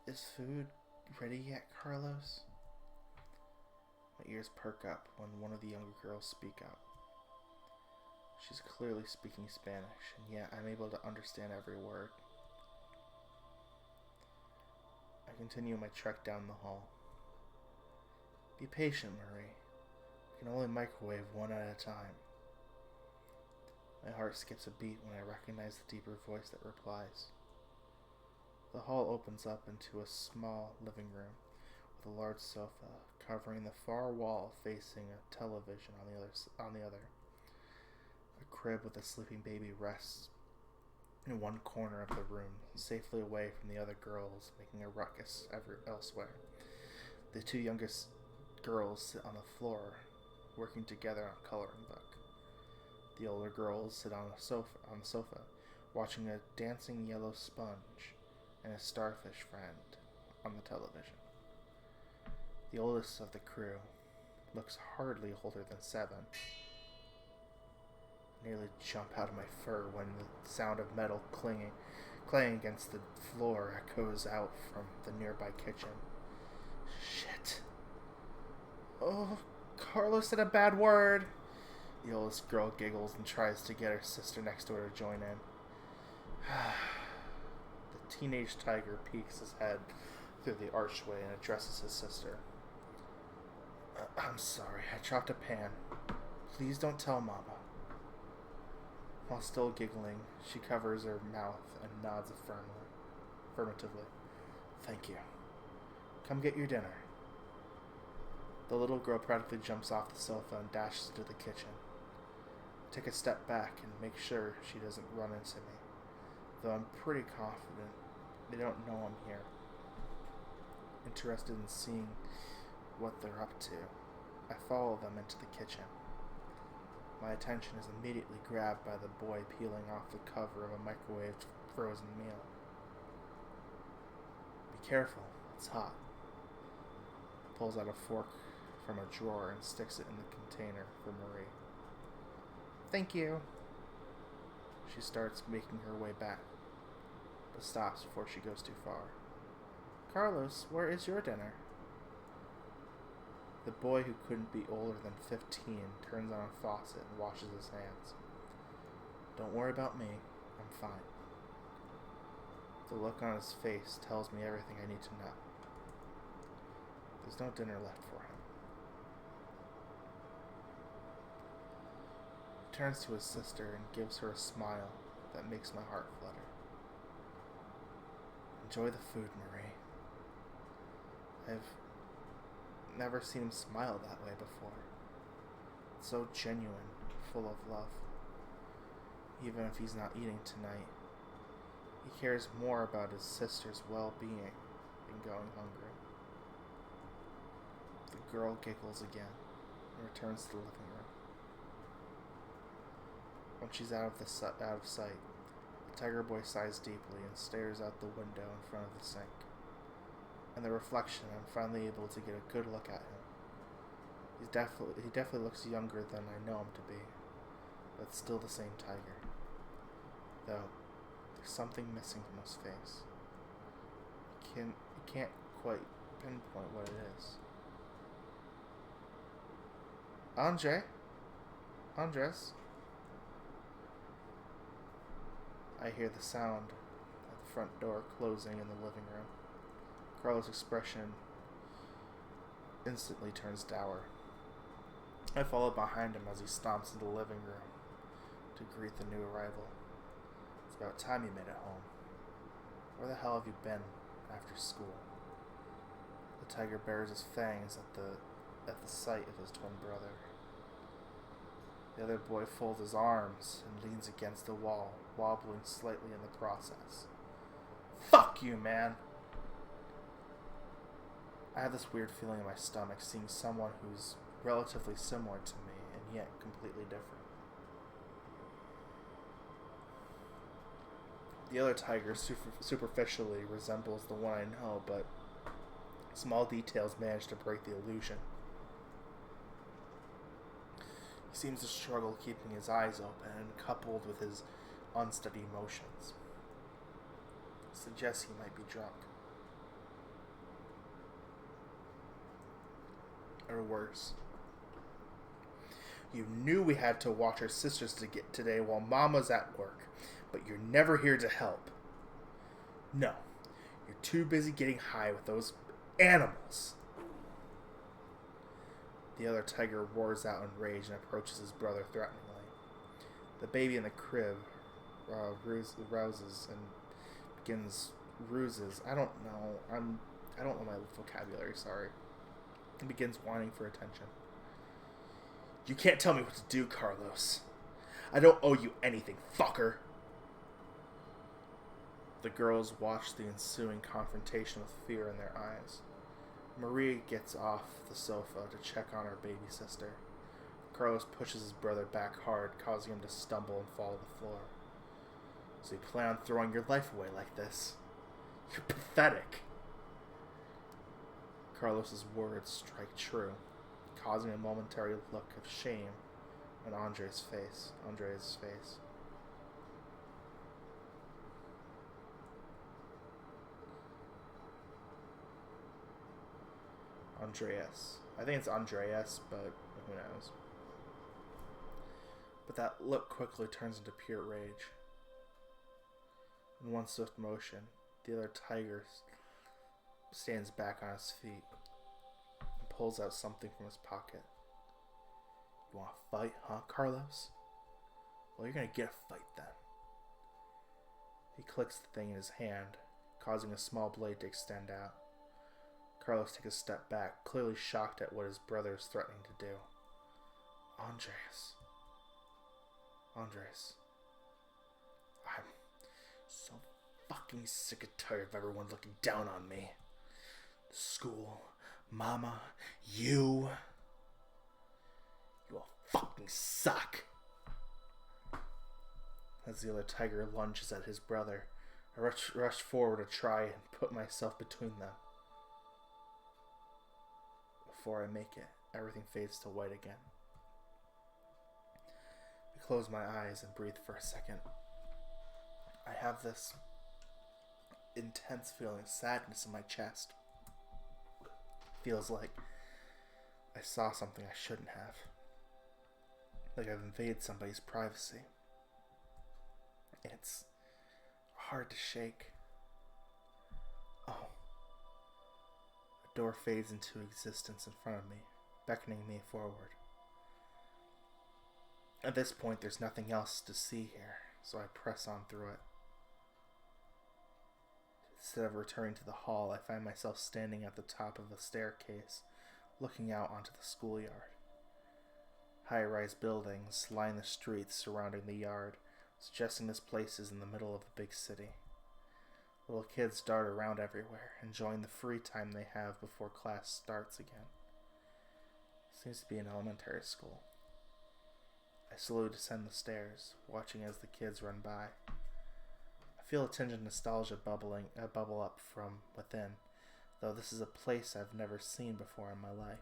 Is food ready yet, Carlos? My ears perk up when one of the younger girls speak up. She's clearly speaking Spanish, and yet I'm able to understand every word. I continue my trek down the hall. Be patient, Marie. We can only microwave one at a time. My heart skips a beat when I recognize the deeper voice that replies. The hall opens up into a small living room with a large sofa covering the far wall facing a television on the other. A crib with a sleeping baby rests in one corner of the room, safely away from the other girls making a ruckus elsewhere. The two youngest girls sit on the floor, working together on a coloring book. The older girls sit on the sofa, watching a dancing yellow sponge and a starfish friend on the television. The oldest of the crew looks hardly older than 7. I nearly jump out of my fur when the sound of metal clanging against the floor echoes out from the nearby kitchen. Shit. Oh, Carlos said a bad word. The oldest girl giggles and tries to get her sister next to her to join in. The teenage tiger peeks his head through the archway and addresses his sister. I'm sorry, I dropped a pan. Please don't tell Mama. While still giggling, she covers her mouth and nods affirmatively. Thank you. Come get your dinner. The little girl practically jumps off the sofa and dashes into the kitchen. I take a step back and make sure she doesn't run into me, though I'm pretty confident they don't know I'm here. Interested in seeing what they're up to, I follow them into the kitchen. My attention is immediately grabbed by the boy peeling off the cover of a microwaved frozen meal. Be careful, it's hot. He pulls out a fork from a drawer and sticks it in the container for Marie. Thank you. She starts making her way back, but stops before she goes too far. Carlos, where is your dinner? The boy, who couldn't be older than 15, turns on a faucet and washes his hands. Don't worry about me. I'm fine. The look on his face tells me everything I need to know. There's no dinner left for him. He turns to his sister and gives her a smile that makes my heart flutter. Enjoy the food, Marie. I've never seen him smile that way before. It's so genuine, full of love. Even if he's not eating tonight, he cares more about his sister's well-being than going hungry. The girl giggles again and returns to the living room. When she's out of sight, the tiger boy sighs deeply and stares out the window in front of the sink. In the reflection, I'm finally able to get a good look at him. He definitely looks younger than I know him to be, but still the same tiger. Though, there's something missing from his face. You can't quite pinpoint what it is. Andres? I hear the sound of the front door closing in the living room. Carlos' expression instantly turns dour. I follow behind him as he stomps into the living room to greet the new arrival. It's about time you made it home. Where the hell have you been after school? The tiger bares his fangs at the sight of his twin brother. The other boy folds his arms and leans against the wall, wobbling slightly in the process. Fuck you, man! I have this weird feeling in my stomach seeing someone who's relatively similar to me and yet completely different. The other tiger superficially resembles the one I know, but small details manage to break the illusion. He seems to struggle keeping his eyes open, and coupled with his unsteady motions. Suggests he might be drunk. Or worse. You knew we had to watch our sisters to get today while Mama's at work, but you're never here to help. No, you're too busy getting high with those animals. The other tiger roars out in rage and approaches his brother threateningly. The baby in the crib rouses and begins ruses. I don't know my vocabulary, sorry. And begins whining for attention. You can't tell me what to do, Carlos. I don't owe you anything, fucker. The girls watch the ensuing confrontation with fear in their eyes. Maria gets off the sofa to check on her baby sister. Carlos pushes his brother back hard, causing him to stumble and fall to the floor. So you plan on throwing your life away like this? You're pathetic. Carlos's words strike true, causing a momentary look of shame on Andre's face. Andreas. I think it's Andreas, but who knows. But that look quickly turns into pure rage. In one swift motion, the other tiger stands back on his feet and pulls out something from his pocket. You want to fight, huh, Carlos? Well, you're going to get a fight then. He clicks the thing in his hand, causing a small blade to extend out. Carlos takes a step back, clearly shocked at what his brother is threatening to do. Andres. I'm so fucking sick and tired of everyone looking down on me. The school, Mama, you all fucking suck. As the other tiger lunges at his brother, I rush forward to try and put myself between them. Before I make it, everything fades to white again. I close my eyes and breathe for a second. I have this intense feeling of sadness in my chest. Feels like I saw something I shouldn't have. Like I've invaded somebody's privacy. It's hard to shake. Oh. A door fades into existence in front of me, beckoning me forward. At this point, there's nothing else to see here, so I press on through it. Instead of returning to the hall, I find myself standing at the top of a staircase, looking out onto the schoolyard. High-rise buildings line the streets surrounding the yard, suggesting this place is in the middle of a big city. Little kids dart around everywhere, enjoying the free time they have before class starts again. Seems to be an elementary school. I slowly descend the stairs, watching as the kids run by. I feel a tinge of nostalgia bubble up from within, though this is a place I've never seen before in my life.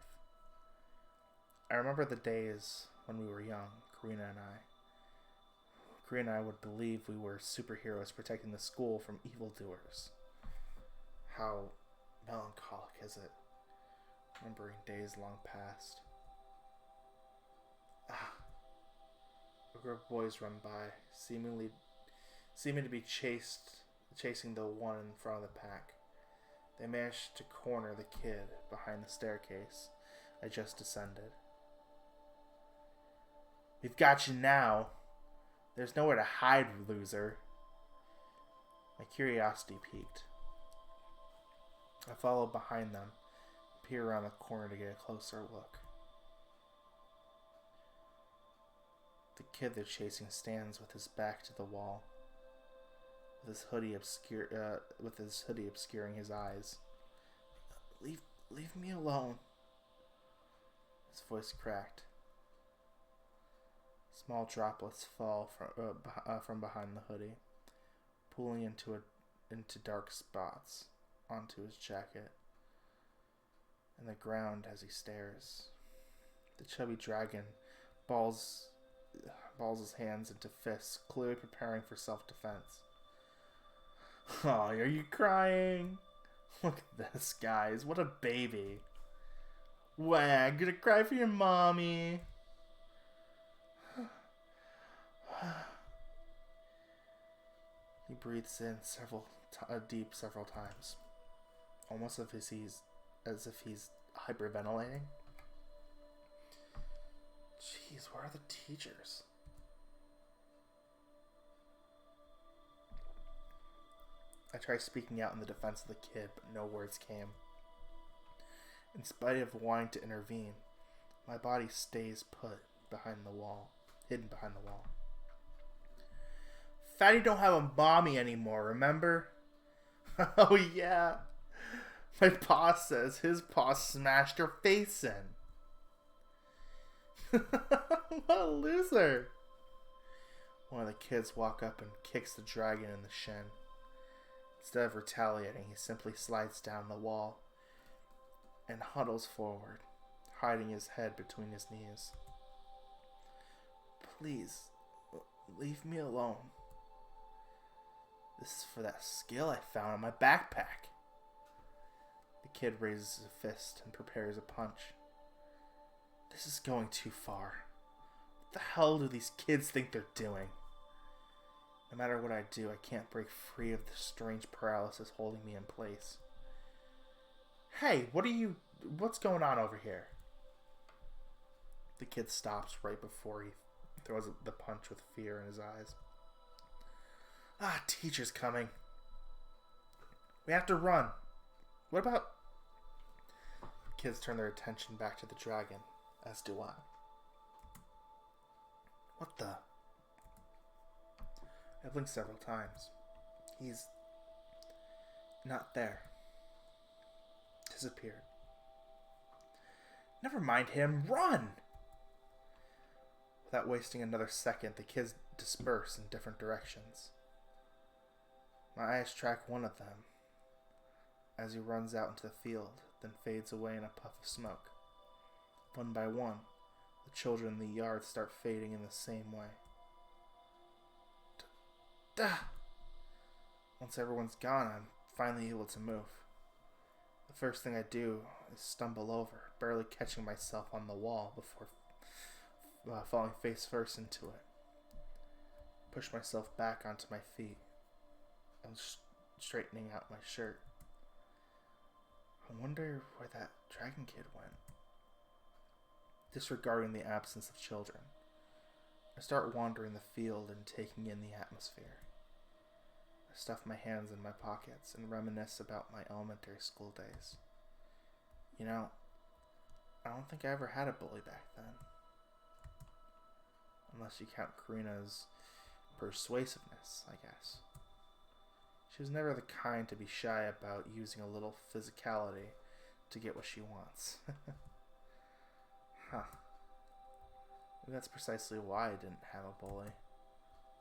I remember the days when we were young, Karina and I would believe we were superheroes protecting the school from evildoers. How melancholic is it, remembering days long past. A group of boys run by, seeming to be chasing the one in front of the pack. They manage to corner the kid behind the staircase I just descended. We've got you now. There's nowhere to hide, loser. My curiosity piqued. I followed behind them, peer around the corner to get a closer look. The kid they're chasing stands with his back to the wall, with his hoodie obscuring his eyes. Leave me alone. His voice cracked. Small droplets fall from behind the hoodie, pooling into dark spots onto his jacket and the ground as he stares. The chubby dragon balls balls his hands into fists, clearly preparing for self-defense. Oh, are you crying? Look at this, guys. What a baby. Wow, gonna cry for your mommy. He breathes in deep several times, almost as if he's hyperventilating. Jeez, where are the teachers? I tried speaking out in the defense of the kid, but no words came. In spite of wanting to intervene, my body stays put behind the wall, hidden behind the wall. Fatty don't have a mommy anymore, remember? Oh yeah. My pa says his pa smashed her face in. What a loser. One of the kids walk up and kicks the dragon in the shin. Instead of retaliating, he simply slides down the wall and huddles forward, hiding his head between his knees. Please, leave me alone. This is for that skill I found in my backpack. The kid raises a fist and prepares a punch. This is going too far. What the hell do these kids think they're doing? No matter what I do, I can't break free of the strange paralysis holding me in place. Hey, what's going on over here? The kid stops right before he throws the punch with fear in his eyes. Ah, teacher's coming. We have to run. What about... Kids turn their attention back to the dragon, as do I. What the... I blinked several times. He's not there. Disappeared. Never mind him. Run! Without wasting another second, the kids disperse in different directions. My eyes track one of them as he runs out into the field, then fades away in a puff of smoke. One by one, the children in the yard start fading in the same way. Once everyone's gone, I'm finally able to move. The first thing I do is stumble over, barely catching myself on the wall before falling face first into it. Push myself back onto my feet. I'm straightening out my shirt. I wonder where that dragon kid went. Disregarding the absence of children, I start wandering the field and taking in the atmosphere. I stuff my hands in my pockets and reminisce about my elementary school days. You know, I don't think I ever had a bully back then. Unless you count Karina's persuasiveness, I guess. She was never the kind to be shy about using a little physicality to get what she wants. Huh. Maybe that's precisely why I didn't have a bully.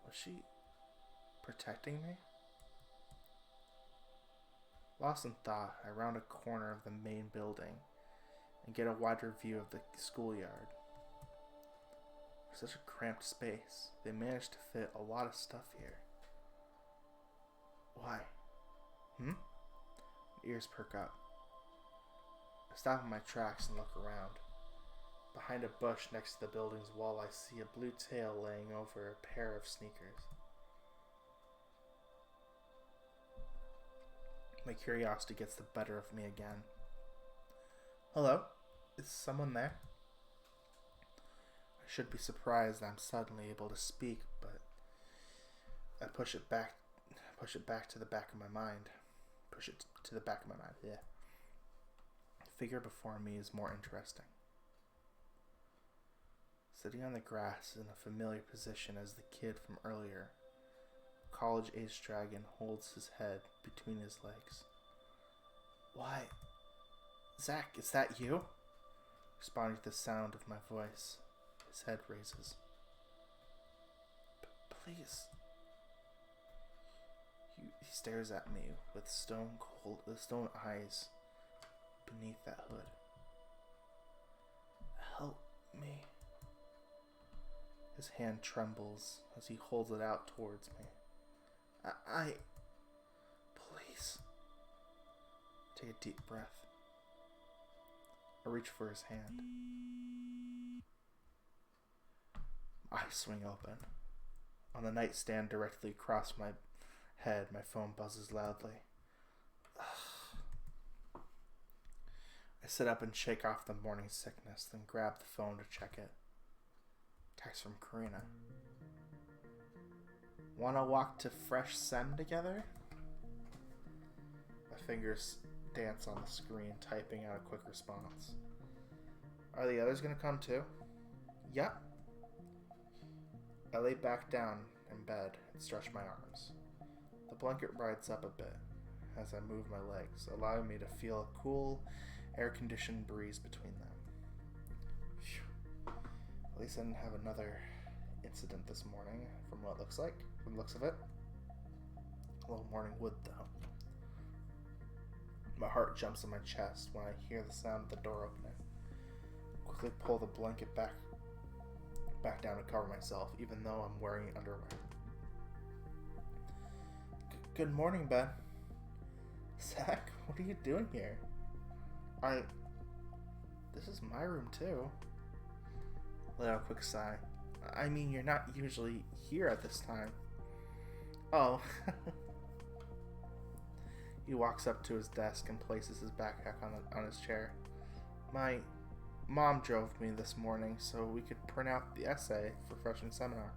Was she protecting me? Lost in thought, I round a corner of the main building and get a wider view of the schoolyard. For such a cramped space, they managed to fit a lot of stuff here. Why? My ears perk up. I stop in my tracks and look around. Behind a bush next to the building's wall, I see a blue tail laying over a pair of sneakers. My curiosity gets the better of me again. Hello? Is someone there? I should be surprised that I'm suddenly able to speak, but I push it back to the back of my mind. Yeah. The figure before me is more interesting. Sitting on the grass in a familiar position as the kid from earlier, a college-aged dragon holds his head between his legs. Why? Zach, is that you? Responding to the sound of my voice, his head raises. Please. He stares at me with stone eyes beneath that hood. Help me. His hand trembles as he holds it out towards me. Please. Take a deep breath. I reach for his hand. I swing open. On the nightstand directly across my head, my phone buzzes loudly. I sit up and shake off the morning sickness, then grab the phone to check it. Text from Karina. Wanna walk to Fresh Sem together? My fingers dance on the screen, typing out a quick response. Are the others gonna come too? Yep. I lay back down in bed and stretch my arms. The blanket rides up a bit as I move my legs, allowing me to feel a cool, air-conditioned breeze between them. Phew. At least I didn't have another incident this morning, from what it looks like, from the looks of it. A little morning wood, though. My heart jumps in my chest when I hear the sound of the door opening. Quickly pull the blanket back down to cover myself, even though I'm wearing underwear. Good morning, Ben. Zach, what are you doing here? This is my room, too. Let out a quick sigh. I mean, you're not usually here at this time. Oh. He walks up to his desk and places his backpack on his chair. My mom drove me this morning so we could print out the essay for freshman seminar.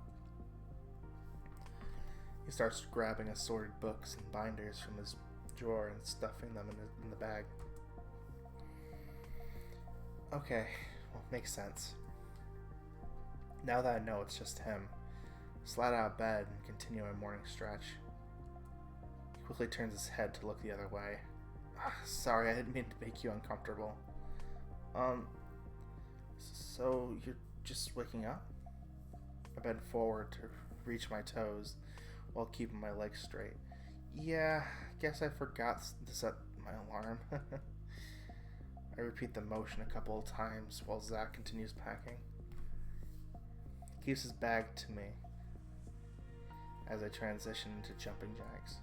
He starts grabbing assorted books and binders from his drawer and stuffing them in the bag. Okay, well, makes sense. Now that I know it's just him, I slide out of bed and continue my morning stretch. He quickly turns his head to look the other way. Sorry, I didn't mean to make you uncomfortable. So you're just waking up? I bend forward to reach my toes while keeping my legs straight. Yeah, guess I forgot to set my alarm. I repeat the motion a couple of times while Zach continues packing. He gives his bag to me as I transition into jumping jacks.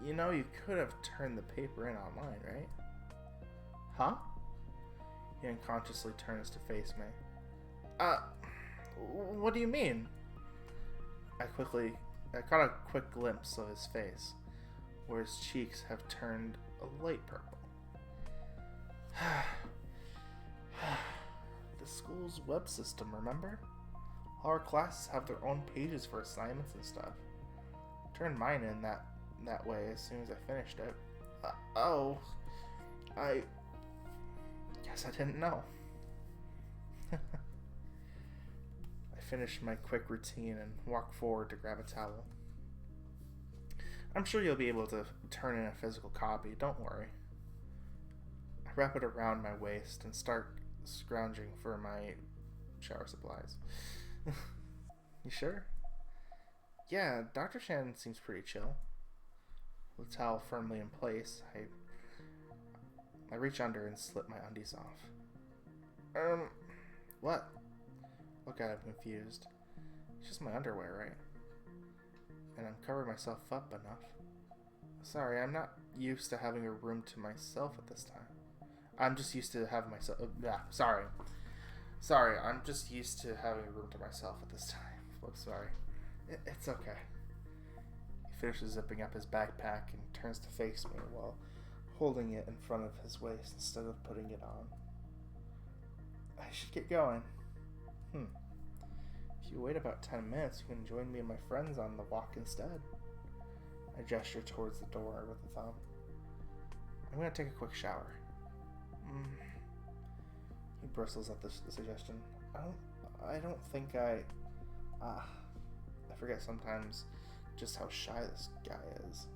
You know, you could have turned the paper in online, right? Huh? He unconsciously turns to face me. What do you mean? I caught a quick glimpse of his face, where his cheeks have turned a light purple. The school's web system, remember? All our classes have their own pages for assignments and stuff. Turned mine in that way as soon as I finished it. I guess I didn't know. I finish my quick routine and walk forward to grab a towel. I'm sure you'll be able to turn in a physical copy, don't worry. I wrap it around my waist and start scrounging for my shower supplies. You sure? Yeah, Dr. Shannon seems pretty chill. With the towel firmly in place, I reach under and slip my undies off. What? Look at him confused. It's just my underwear, right? And I'm covering myself up enough. Sorry, I'm not used to having a room to myself at this time. I'm just used to having myself... sorry. Sorry, I'm just used to having a room to myself at this time. Oh, sorry. It's okay. He finishes zipping up his backpack and turns to face me while holding it in front of his waist instead of putting it on. I should get going. If you wait about 10 minutes, you can join me and my friends on the walk instead. I gesture towards the door with a thumb. I'm going to take a quick shower. He bristles at the suggestion. I don't think I forget sometimes just how shy this guy is.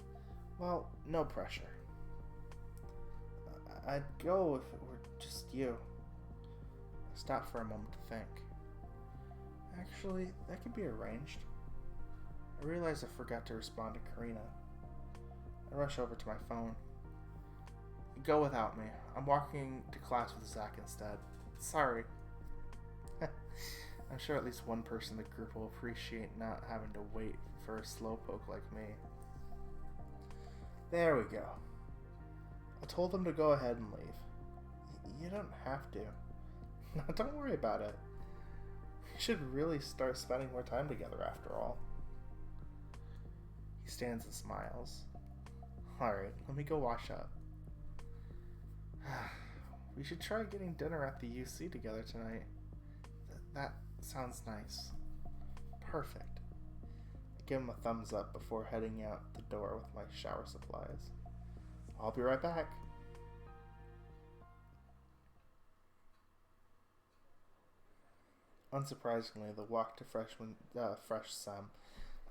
Well, no pressure. I'd go if it were just you. I stop for a moment to think. Actually, that could be arranged. I realize I forgot to respond to Karina. I rush over to my phone. Go without me. I'm walking to class with Zach instead. Sorry. I'm sure at least one person in the group will appreciate not having to wait for a slowpoke like me. There we go. I told them to go ahead and leave. You don't have to. Don't worry about it. We should really start spending more time together after all. He stands and smiles. Alright, let me go wash up. We should try getting dinner at the UC together tonight. That sounds nice. Perfect. I give him a thumbs up before heading out the door with my shower supplies. I'll be right back. Unsurprisingly, the walk to fresh sem.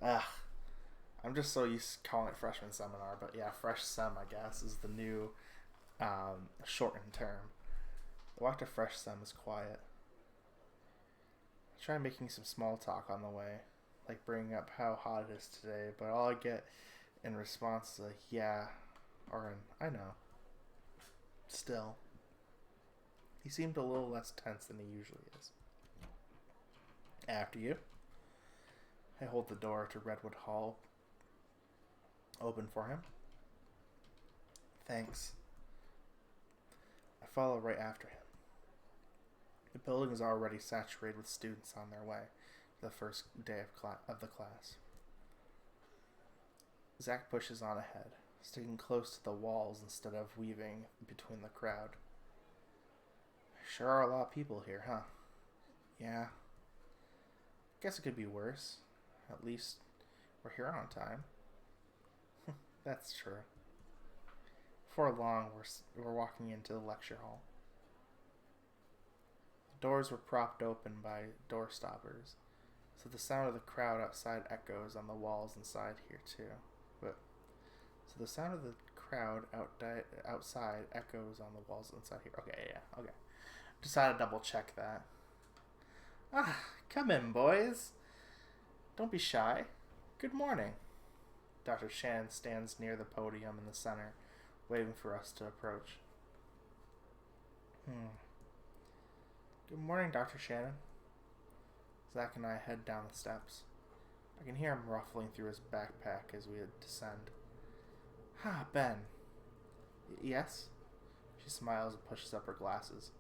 I'm just so used to calling it freshman seminar, but yeah, fresh sem, I guess, is the new shortened term. The walk to fresh sem is quiet. I try making some small talk on the way, like bringing up how hot it is today, but all I get in response is a yeah, or an I know. Still, he seemed a little less tense than he usually is. After you. I hold the door to Redwood Hall open for him. Thanks. I follow right after him. The building is already saturated with students on their way to the first day of the class. Zach pushes on ahead, sticking close to the walls instead of weaving between the crowd. Sure are a lot of people here, huh? Yeah. Guess it could be worse. At least we're here on time. That's true. Before long, we're walking into the lecture hall. The doors were propped open by door stoppers, so the sound of the crowd outside echoes on the walls inside here too. Outside echoes on the walls inside here. Okay, yeah, okay. Decided to double check that. Come in, boys. Don't be shy. Good morning. Dr. Shannon stands near the podium in the center, waiting for us to approach. Good morning, Dr. Shannon. Zach and I head down the steps. I can hear him ruffling through his backpack as we descend. Ben. Yes? She smiles and pushes up her glasses.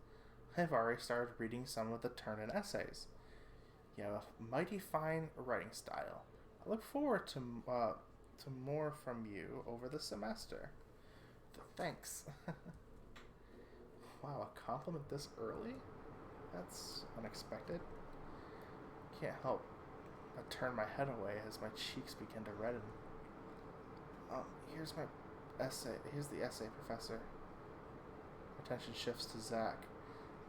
I've already started reading some of the turn-in essays. You have a mighty fine writing style. I look forward to more from you over the semester. Thanks. Wow, a compliment this early? That's unexpected. Can't help but turn my head away as my cheeks begin to redden. Here's my essay. Here's the essay, Professor. Attention shifts to Zach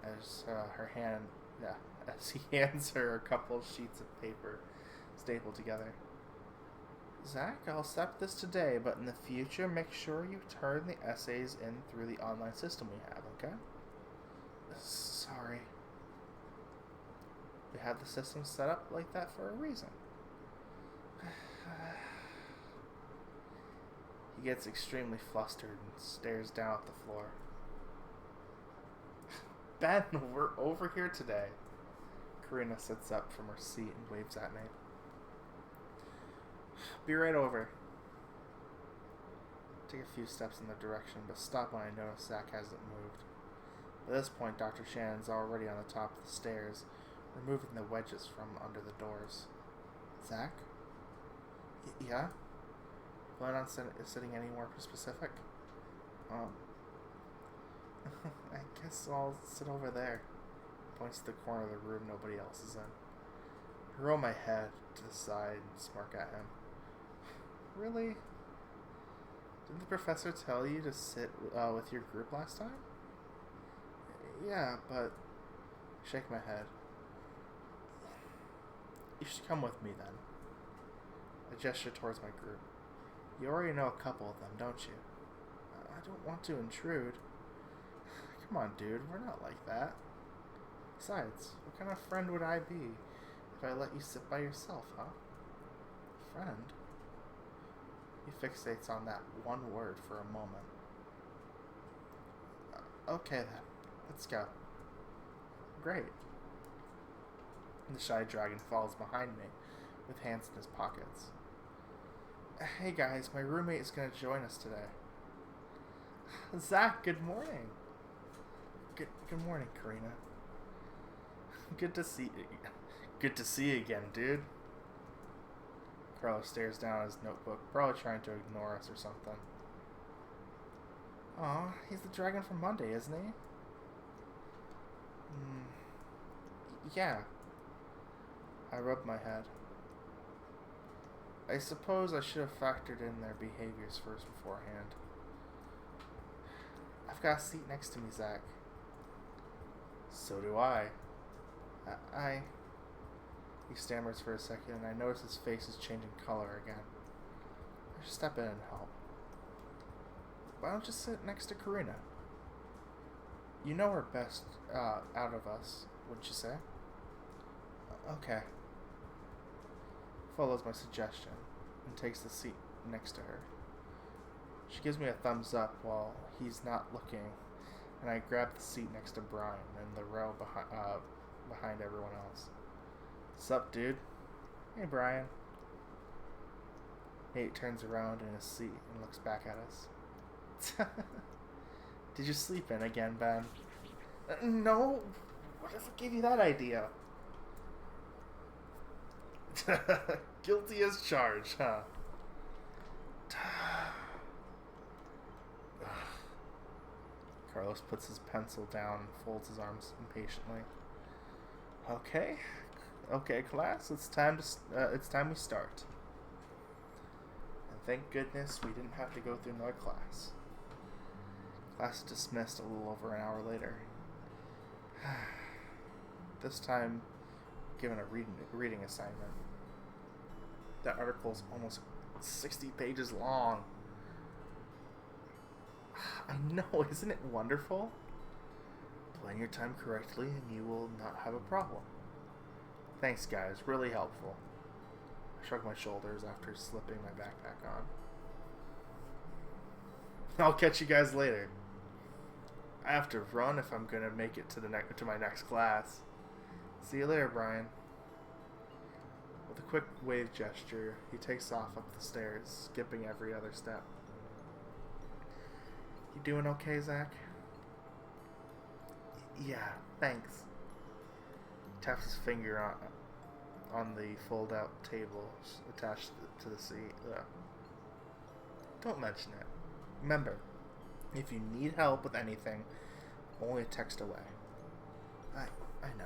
as as he hands her a couple of sheets of paper stapled together. Zach, I'll accept this today, but in the future, make sure you turn the essays in through the online system we have, okay? Sorry. We have the system set up like that for a reason. He gets extremely flustered and stares down at the floor. Ben, we're over here today. Karina sits up from her seat and waves at me. Be right over. Take a few steps in the direction, but stop when I notice Zach hasn't moved. By this point, Dr. Shannon's already on the top of the stairs, removing the wedges from under the doors. Zach? Yeah? Plan on sitting any more specific? I guess I'll sit over there. Points to the corner of the room nobody else is in. I roll my head to the side and smirk at him. Really? Didn't the professor tell you to sit with your group last time? Yeah, but... Shake my head. You should come with me then. I gesture towards my group. You already know a couple of them, don't you? I don't want to intrude. Come on, dude, we're not like that. Besides, what kind of friend would I be if I let you sit by yourself, huh? Friend? He fixates on that one word for a moment. Okay then, let's go. Great. The shy dragon follows behind me, with hands in his pockets. Hey guys, my roommate is going to join us today. Zach, good morning. Good morning, Karina. Good to see you again, dude. Carlos stares down at his notebook, probably trying to ignore us or something. Aw, he's the dragon from Monday, isn't he? Yeah. I rubbed my head. I suppose I should have factored in their behaviors first beforehand. I've got a seat next to me, Zach. So do I. He stammers for a second, and I notice his face is changing color again. I should step in and help. Why don't you sit next to Karina? You know her best out of us, wouldn't you say? Okay. Follows my suggestion and takes the seat next to her. She gives me a thumbs up while he's not looking, and I grab the seat next to Brian in the row behind everyone else. Sup, dude? Hey, Brian. Nate turns around in his seat and looks back at us. Did you sleep in again, Ben? No. Whatever gave you that idea? Guilty as charged, huh? Carlos puts his pencil down and folds his arms impatiently. Okay, class. It's time we start. And thank goodness we didn't have to go through another class. Class dismissed a little over an hour later. This time, given a reading assignment. That article's almost 60 pages long. I know, isn't it wonderful? Plan your time correctly and you will not have a problem. Thanks, guys. Really helpful. I shrug my shoulders after slipping my backpack on. I'll catch you guys later. I have to run if I'm gonna make it to my next class. See you later, Brian. With a quick wave gesture, he takes off up the stairs, skipping every other step. You doing okay, Zach? Yeah, thanks. He taps his finger on the fold-out table attached to the seat. Don't mention it. Remember, if you need help with anything, only a text away. I know.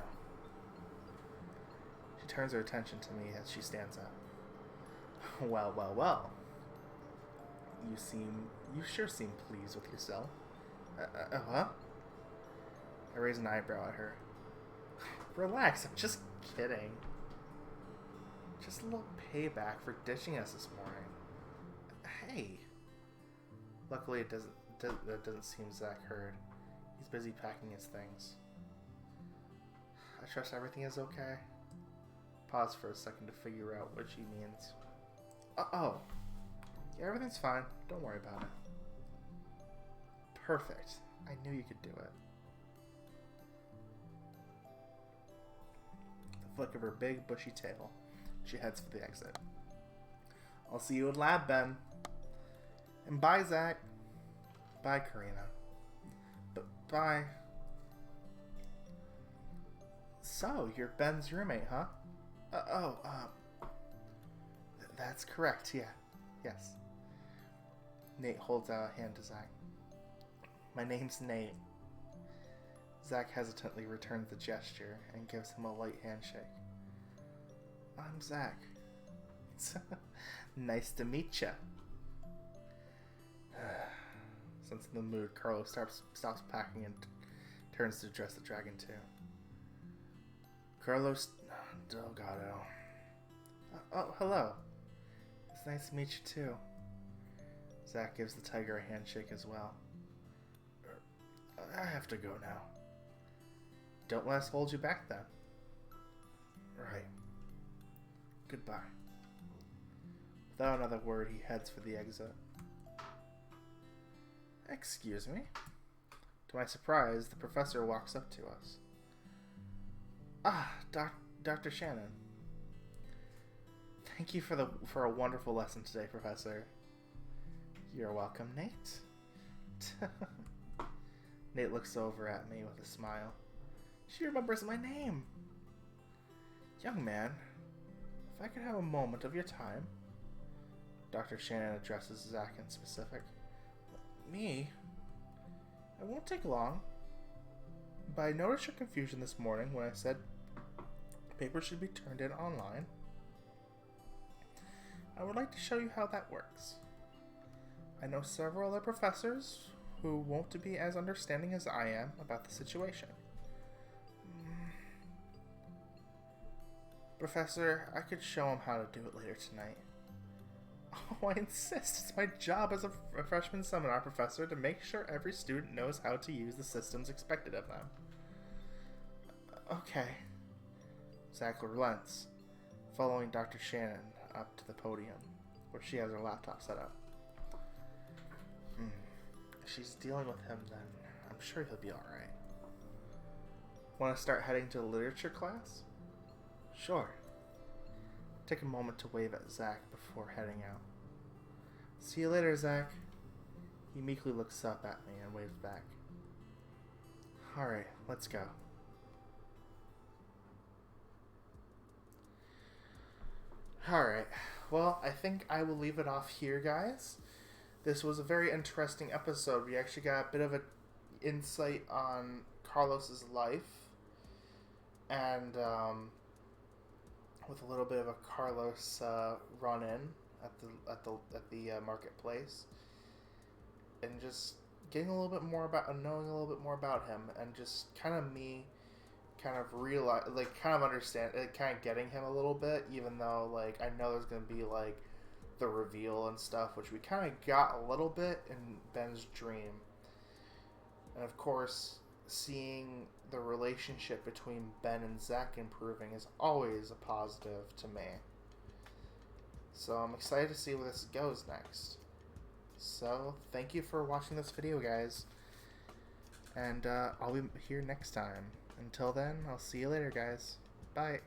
She turns her attention to me as she stands up. Well. You sure seem pleased with yourself. Huh? I raise an eyebrow at her. Relax, I'm just kidding. Just a little payback for ditching us this morning. Hey. Luckily, it doesn't seem Zach heard. He's busy packing his things. I trust everything is okay. Pause for a second to figure out what she means. Oh. Yeah, everything's fine. Don't worry about it. Perfect. I knew you could do it. The flick of her big, bushy tail, she heads for the exit. I'll see you in lab, Ben. And bye, Zach. Bye, Karina. Bye. So, you're Ben's roommate, huh? That's correct, yeah. Yes. Nate holds out a hand to Zach. My name's Nate. Zach hesitantly returns the gesture and gives him a light handshake. I'm Zach. Nice to meet ya. Since in the mood, Carlos stops packing and turns to address the dragon too. Carlos Delgado. Oh, hello. It's nice to meet you too. Zach gives the tiger a handshake as well. I have to go now. Don't let us hold you back then. Right. Goodbye. Without another word, he heads for the exit. Excuse me? To my surprise, the professor walks up to us. Dr. Shannon. Thank you for a wonderful lesson today, Professor. You're welcome, Nate. Nate looks over at me with a smile. She remembers my name. Young man, if I could have a moment of your time. Dr. Shannon addresses Zach in specific. Me? It won't take long. But I noticed your confusion this morning when I said papers should be turned in online. I would like to show you how that works. I know several other professors who won't be as understanding as I am about the situation. Professor, I could show him how to do it later tonight. Oh, I insist. It's my job as a freshman seminar professor to make sure every student knows how to use the systems expected of them. Okay. Zach relents, following Dr. Shannon up to the podium, where she has her laptop set up. If she's dealing with him, then I'm sure he'll be alright. Want to start heading to the literature class? Sure. Take a moment to wave at Zach before heading out. See you later, Zach. He meekly looks up at me and waves back. Alright, let's go. Alright, well, I think I will leave it off here, guys. This was a very interesting episode. We actually got a bit of an insight on Carlos's life. And, with a little bit of a Carlos run-in at the marketplace, and just getting a little bit more about, knowing a little bit more about him, and just kind of me kind of realize, like, kind of understand, kind of getting him a little bit, even though, like, I know there's gonna be, like, the reveal and stuff, which we kind of got a little bit in Ben's dream, and of course, seeing the relationship between Ben and Zach improving is always a positive to me. So I'm excited to see where this goes next. So thank you for watching this video, guys. And I'll be here next time. Until then, I'll see you later, guys. Bye.